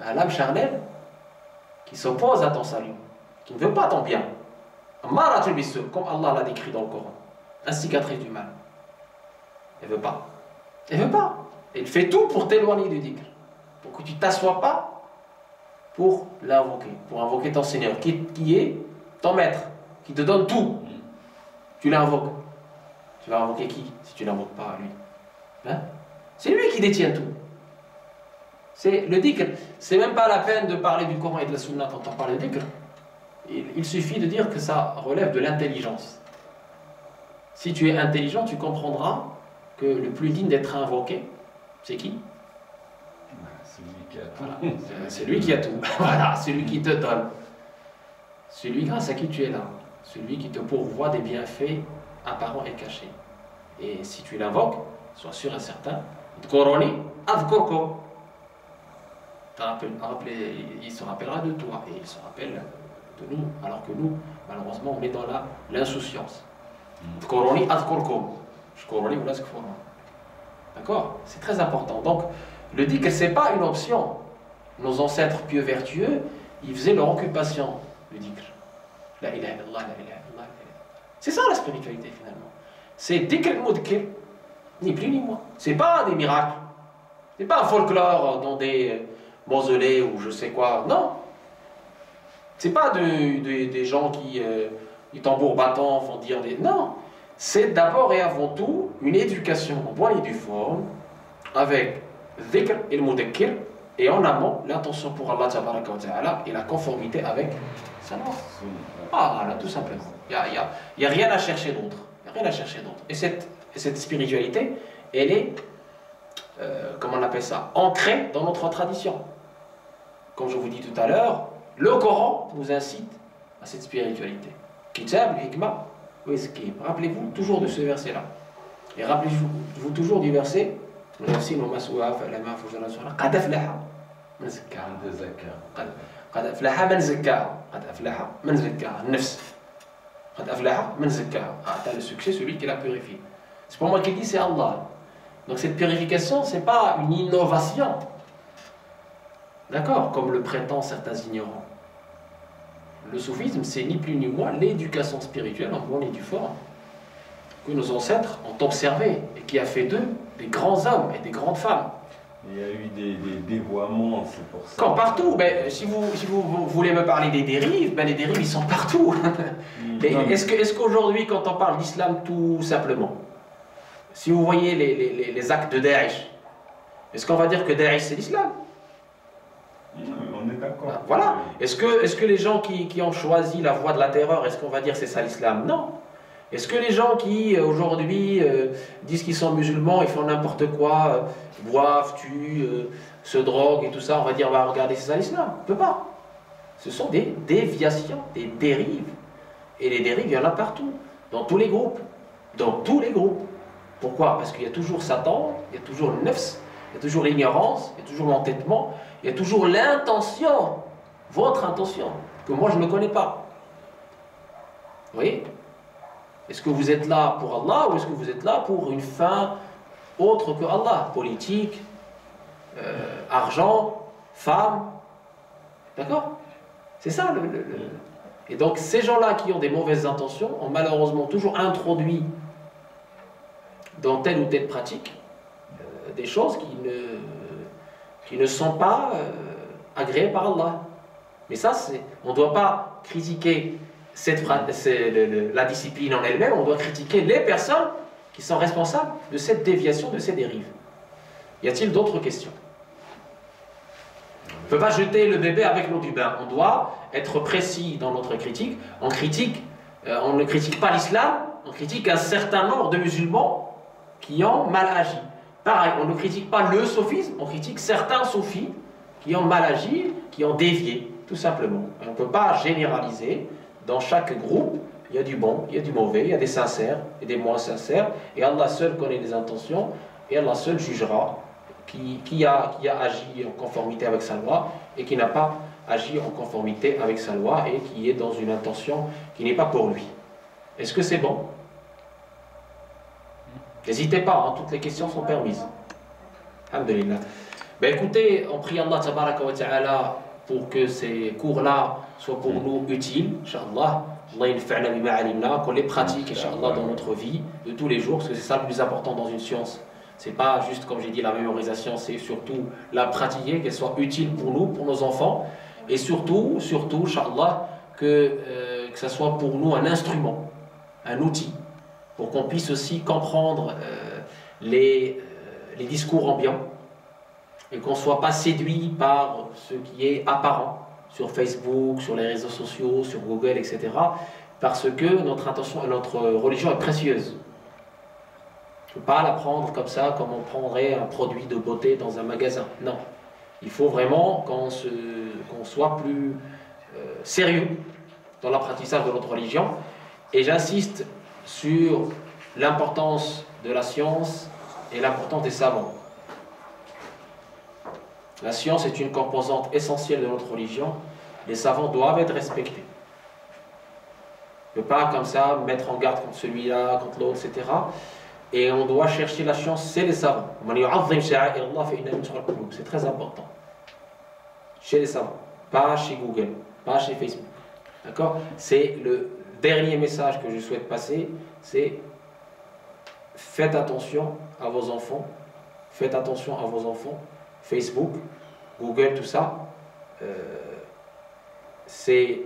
ben, l'âme charnelle, qui s'oppose à ton salut, qui ne veut pas ton bien. Comme Allah l'a décrit dans le Coran, un cicatrice du mal. Elle ne veut pas. Elle ne veut pas. Elle fait tout pour t'éloigner du dhikr, pour que tu ne t'assoies pas pour l'invoquer, pour invoquer ton Seigneur, qui est ton maître, qui te donne tout. Tu l'invoques. Tu vas invoquer qui si tu ne l'invoques pas à lui? Hein? C'est lui qui détient tout. C'est le dhikr. C'est même pas la peine de parler du Coran et de la Sunna quand on parle de dhikr. Il suffit de dire que ça relève de l'intelligence. Si tu es intelligent, tu comprendras que le plus digne d'être invoqué, c'est qui? C'est lui qui a tout. Voilà. C'est lui qui a tout. Voilà, c'est lui qui te donne. Celui grâce à qui tu es là. Celui qui te pourvoit des bienfaits apparents et cachés. Et si tu l'invoques, sois sûr et certain, Koroni, Adkorko. Il se rappellera de toi et il se rappelle de nous, alors que nous, malheureusement, on est dans l'insouciance. D'accord? C'est très important. Donc, le dhikr, ce n'est pas une option. Nos ancêtres pieux vertueux, ils faisaient leur occupation, le dhikr. La ilaha illallah, la ilaha illallah. C'est ça la spiritualité finalement. C'est dhikr mudkir, ni plus ni moins. C'est pas des miracles. C'est pas un folklore dans des mausolées ou je sais quoi. Non. C'est pas des gens qui, du tambour battant, font dire des. Non. C'est d'abord et avant tout une éducation en bonne et due forme avec dhikr et le mudkir et en amont l'intention pour Allah Ta'ala et la conformité avec sa loi. Ah, voilà, tout simplement. Il n'y a rien à chercher d'autre. Il n'y a rien à chercher d'autre. Et cette spiritualité, elle est, comment on appelle ça, ancrée dans notre tradition. Comme je vous dis tout à l'heure, le Coran nous incite à cette spiritualité. Kitab, hikmah, wizkim. Rappelez-vous toujours de ce verset-là. Et rappelez-vous toujours du verset قد أفلح من زكاها قد أفلح من زكاها قد أفلح من زكاها النفس قد أفلح من زكاها. T'as le succès, celui qui la purifie. C'est pas moi qui dis, c'est Allah. Donc cette purification, c'est pas une innovation. D'accord? Comme le prétendent certains ignorants. Le soufisme, c'est ni plus ni moins l'éducation spirituelle en bonne et due forme que nos ancêtres ont observé et qui a fait d'eux des grands hommes et des grandes femmes. Il y a eu des dévoiements, c'est pour ça. Quand partout, ben, si vous voulez me parler des dérives, ben, les dérives ils sont partout. Est-ce qu'aujourd'hui, quand on parle d'islam tout simplement, si vous voyez les actes de Daesh, est-ce qu'on va dire que Daesh c'est l'islam? On est d'accord. Voilà. Est-ce que les gens qui ont choisi la voie de la terreur, est-ce qu'on va dire c'est ça l'islam? Non. Est-ce que les gens qui aujourd'hui disent qu'ils sont musulmans, ils font n'importe quoi, boivent, tuent, se droguent et tout ça, on va dire bah, regardez c'est ça l'islam? On ne peut pas. Ce sont des déviations, des dérives. Et les dérives, il y en a partout, dans tous les groupes. Dans tous les groupes. Pourquoi? Parce qu'il y a toujours Satan, il y a toujours le nefs il y a toujours l'ignorance, il y a toujours l'entêtement, il y a toujours l'intention, votre intention, que moi je ne connais pas. Vous voyez? Est-ce que vous êtes là pour Allah ou est-ce que vous êtes là pour une fin autre que Allah? Politique, argent, femme. D'accord? C'est ça Et donc ces gens-là qui ont des mauvaises intentions ont malheureusement toujours introduit dans telle ou telle pratique des choses qui ne sont pas agréées par Allah. Mais ça, on ne doit pas critiquer la discipline en elle-même, on doit critiquer les personnes qui sont responsables de cette déviation, de ces dérives. Y a-t-il d'autres questions? On ne peut pas jeter le bébé avec l'eau du bain. On doit être précis dans notre critique. On ne critique pas l'islam, on critique un certain nombre de musulmans qui ont mal agi. Pareil, on ne critique pas le sophisme, on critique certains soufis qui ont mal agi, qui ont dévié, tout simplement. Et on ne peut pas généraliser. Dans chaque groupe, il y a du bon, il y a du mauvais, il y a des sincères et des moins sincères. Et Allah seul connaît les intentions et Allah seul jugera qui a agi en conformité avec sa loi et qui n'a pas agi en conformité avec sa loi et qui est dans une intention qui n'est pas pour lui. Est-ce que c'est bon? N'hésitez pas, hein, toutes les questions sont permises. Alhamdulillah. Ben écoutez, on prie Allah tabaraka wa ta'ala pour que ces cours-là soient pour nous utiles, Inch'Allah. Allah yanfa'na bima alimna, qu'on les pratique, Inch'Allah, dans notre vie de tous les jours, parce que c'est ça le plus important dans une science. C'est pas juste, comme j'ai dit, la mémorisation, c'est surtout la pratiquer, qu'elle soit utile pour nous, pour nos enfants, et surtout, Inch'Allah, que ça soit pour nous un instrument, un outil, pour qu'on puisse aussi comprendre les discours ambiants, et qu'on ne soit pas séduit par ce qui est apparent sur Facebook, sur les réseaux sociaux, sur Google, etc. Parce que notre intention et notre religion est précieuse. Il ne faut pas la prendre comme ça, comme on prendrait un produit de beauté dans un magasin. Non. Il faut vraiment qu'on soit plus sérieux dans l'apprentissage de notre religion. Et j'insiste sur l'importance de la science et l'importance des savants. La science est une composante essentielle de notre religion. Les savants doivent être respectés. On ne peut pas comme ça mettre en garde contre celui-là, contre l'autre, etc. Et on doit chercher la science, c'est les savants. C'est très important. Chez les savants, pas chez Google, pas chez Facebook. D'accord? C'est le dernier message que je souhaite passer, c'est faites attention à vos enfants. Faites attention à vos enfants. Facebook, Google, tout ça, c'est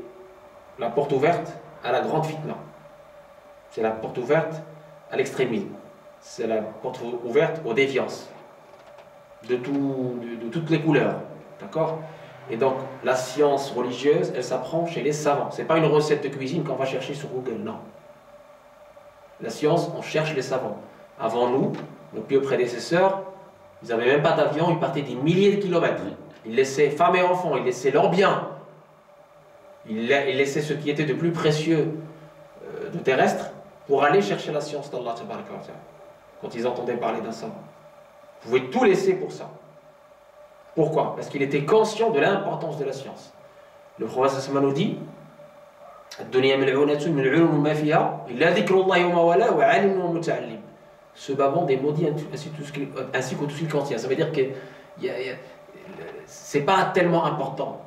la porte ouverte à la grande fitna. C'est la porte ouverte à l'extrémisme. C'est la porte ouverte aux déviances. De toutes les couleurs. D'accord? Et donc, la science religieuse, elle s'apprend chez les savants. Ce n'est pas une recette de cuisine qu'on va chercher sur Google, non. La science, on cherche les savants. Avant nous, nos pieux prédécesseurs, ils n'avaient même pas d'avion, ils partaient des milliers de kilomètres. Ils laissaient femmes et enfants, ils laissaient leurs biens. Ils laissaient ce qui était de plus précieux de terrestre pour aller chercher la science d'Allah quand ils entendaient parler d'un savant. Vous pouvez tout laisser pour ça. Pourquoi? Parce qu'il était conscient de l'importance de la science. Le prophète sallallahu nous dit ce bas des maudits ainsi que tout ce qu'il contient. Ça veut dire que c'est pas tellement important.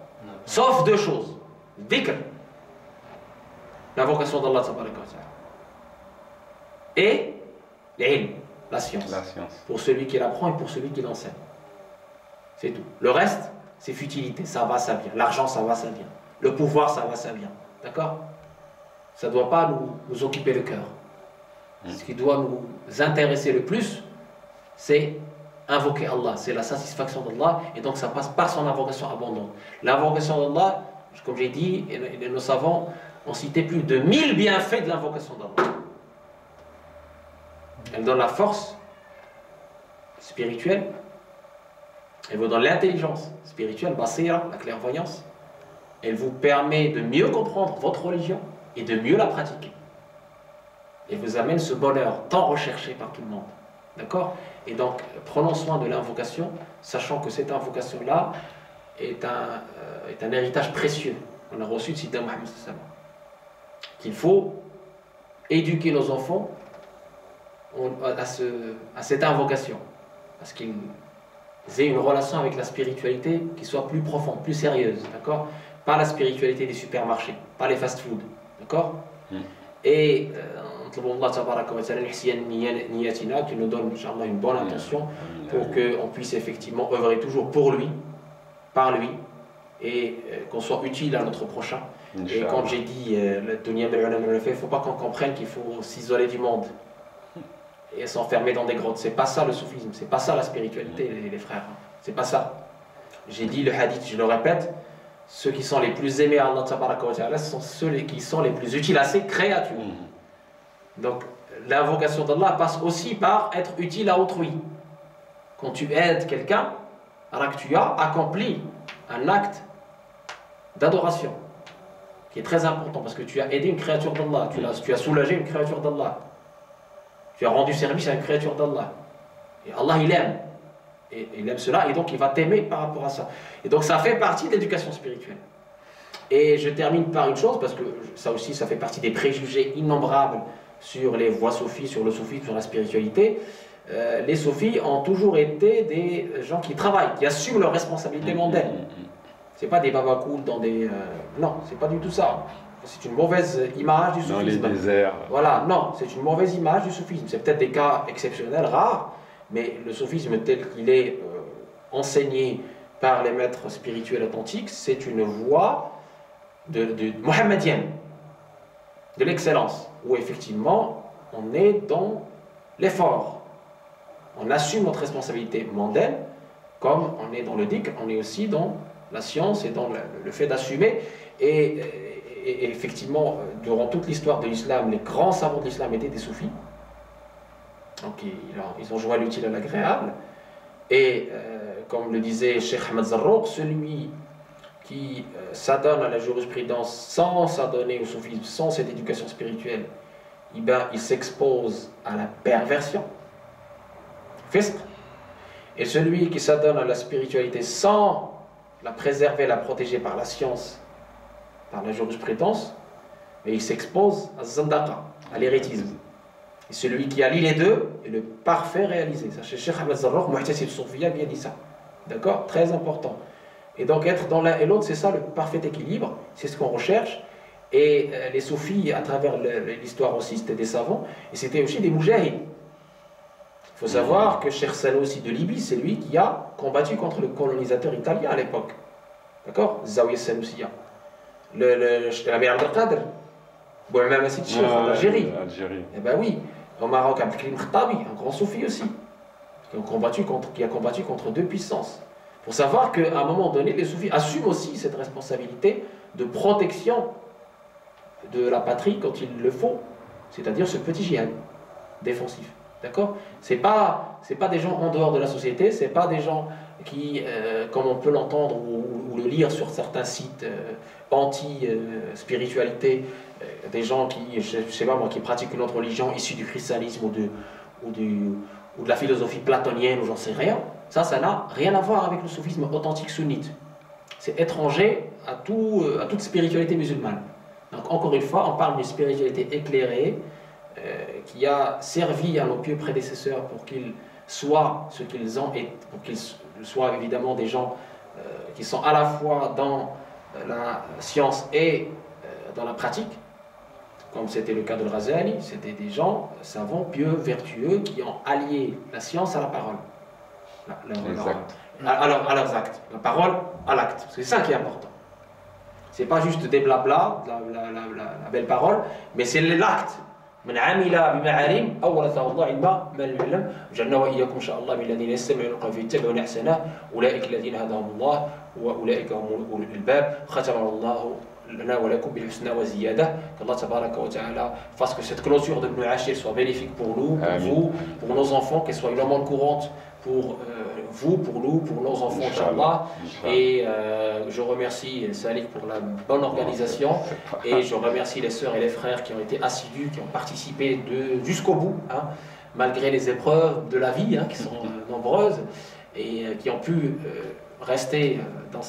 Sauf deux choses. Dhikr, l'invocation d'Allah et l'ilm, la science. Pour celui qui l'apprend et pour celui qui l'enseigne. C'est tout. Le reste, c'est futilité. Ça va, ça vient. L'argent, ça va, ça vient. Le pouvoir, ça va, ça vient. D'accord? Ça ne doit pas nous occuper le cœur. Ce qui doit nous intéresser le plus, c'est invoquer Allah. C'est la satisfaction d'Allah. Et donc, ça passe par son invocation abondante. L'invocation d'Allah, comme j'ai dit, et nos savants ont cité plus de 1000 bienfaits de l'invocation d'Allah. Elle donne la force spirituelle. Elle vous donne l'intelligence spirituelle, basira, la clairvoyance. Elle vous permet de mieux comprendre votre religion et de mieux la pratiquer. Elle vous amène ce bonheur tant recherché par tout le monde. D'accord? Et donc, prenons soin de l'invocation, sachant que cette invocation-là est un héritage précieux qu'on a reçu de Sidna Mohammed sallallahu alayhi wa sallam. Qu'il faut éduquer nos enfants à cette invocation, parce qu'ils aient une relation avec la spiritualité qui soit plus profonde, plus sérieuse, d'accord? Pas la spiritualité des supermarchés, pas les fast-food, d'accord? Et Allah tabaraka wa ta'ala qui nous donne Inch'Allah une bonne intention pour qu'on puisse effectivement œuvrer toujours pour lui, par lui, et qu'on soit utile à notre prochain. Et quand j'ai dit le dunya bil ulama wal ilm, il ne faut pas qu'on comprenne qu'il faut s'isoler du monde et s'enfermer dans des grottes. C'est pas ça le soufisme, c'est pas ça la spiritualité, les frères. C'est pas ça. J'ai dit le hadith, je le répète, ceux qui sont les plus aimés à Allah tabaraka wa ta'ala sont ceux qui sont les plus utiles à ses créatures. Donc l'invocation d'Allah passe aussi par être utile à autrui. Quand tu aides quelqu'un, alors que tu as accompli un acte d'adoration qui est très important parce que tu as aidé une créature d'Allah, tu as soulagé une créature d'Allah, tu as rendu service à une créature d'Allah. Et Allah il aime. Et il aime cela et donc il va t'aimer par rapport à ça. Et donc ça fait partie de l'éducation spirituelle. Et je termine par une chose, parce que ça aussi ça fait partie des préjugés innombrables sur les voies soufis, sur le soufisme, sur la spiritualité. Les soufis ont toujours été des gens qui travaillent, qui assument leurs responsabilités mondaines. C'est pas des babacools dans des... non, c'est pas du tout ça. C'est une mauvaise image du soufisme. Dans les déserts. Voilà, non, c'est une mauvaise image du soufisme. C'est peut-être des cas exceptionnels, rares, mais le soufisme tel qu'il est enseigné par les maîtres spirituels authentiques, c'est une voie de mohammedienne, de l'excellence, où effectivement on est dans l'effort. On assume notre responsabilité mondaine, comme on est dans le dhikr, on est aussi dans la science et dans le fait d'assumer. Et effectivement, durant toute l'histoire de l'islam, les grands savants de l'islam étaient des soufis. Donc ils ont joint l'utile à l'agréable. Et comme le disait Cheikh Ahmed Zarrouk, celui qui s'adonne à la jurisprudence sans s'adonner au soufisme, sans cette éducation spirituelle, il s'expose à la perversion, fisq. Et celui qui s'adonne à la spiritualité sans la préserver, la protéger par la science, par la jurisprudence, mais il s'expose à zandaqa, à l'hérétisme. Et celui qui allie les deux est le parfait réalisé. Ça, Cheikh Ahmed Zarrouk, Mu'tasim Soufia, bien dit ça. D'accord? Très important. Et donc être dans l'un et l'autre, c'est ça le parfait équilibre, c'est ce qu'on recherche. Et les soufis, à travers l'histoire aussi, c'était des savants, et c'était aussi des moujahid. Il faut savoir que Cheikh Sanoussi de Libye, c'est lui qui a combattu contre le colonisateur italien à l'époque. D'accord? Zawiya Sanoussia. L'Amir Abdel Qadr, Bou'amam Assid Cheikh en Algérie. Eh bien oui, au Maroc, Abdelkrim Khattabi, un grand soufi aussi, qui a combattu contre deux puissances. Il faut savoir qu'à un moment donné, les soufis assument aussi cette responsabilité de protection de la patrie quand il le faut, c'est-à-dire ce petit djihad défensif. D'accord? C'est pas des gens en dehors de la société, c'est pas des gens qui, comme on peut l'entendre ou le lire sur certains sites anti-spiritualité, des gens qui, je sais pas moi, qui pratiquent une autre religion issue du christianisme ou de la philosophie platonienne ou j'en sais rien. Ça n'a rien à voir avec le soufisme authentique sunnite. C'est étranger à toute spiritualité musulmane. Donc encore une fois, on parle d'une spiritualité éclairée qui a servi à nos pieux prédécesseurs pour qu'ils soient ce qu'ils ont et pour qu'ils soient évidemment des gens qui sont à la fois dans la science et dans la pratique, comme c'était le cas de Razali. C'était des gens savants, pieux, vertueux qui ont allié la science à la parole. À leurs actes. La parole à l'acte. C'est ça qui est important. C'est pas juste des blabla, la belle parole, mais c'est l'acte. من عمل بما علم أورثه الله علما ما لم يعلم وجعلنا وإياكم إن شاء الله من الذين يستمعون القول فيتبعون أحسنه أولئك الذين هداهم الله وأولئك هم أولو الألباب ختم الله لنا ولكم بالحسنى وزيادة. qu'Allah tabaraka wa ta'ala fasse que cette clôture de Ibn Ashir soit bénéfique pour nous, pour vous, pour nos enfants, qu'elle soit une amende courante pour vous, pour nous, pour nos enfants, Inch'Allah. Et je remercie Salik pour la bonne organisation et je remercie les sœurs et les frères qui ont été assidus, qui ont participé jusqu'au bout. Hein. malgré les épreuves de la vie, hein, qui sont nombreuses, et qui ont pu rester dans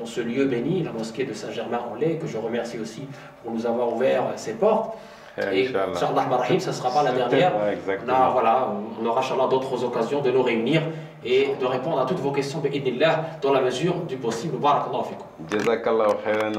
ce lieu béni, la mosquée de Saint-Germain-en-Laye, que je remercie aussi pour nous avoir ouvert ses portes. Et Inch'Allah, ça ne sera pas la dernière. On aura Inch'Allah d'autres occasions de nous réunir et de répondre à toutes vos questions, bi'idhnillah, dans la mesure du possible. Barakallahu fikum. Jazakallahu khairan.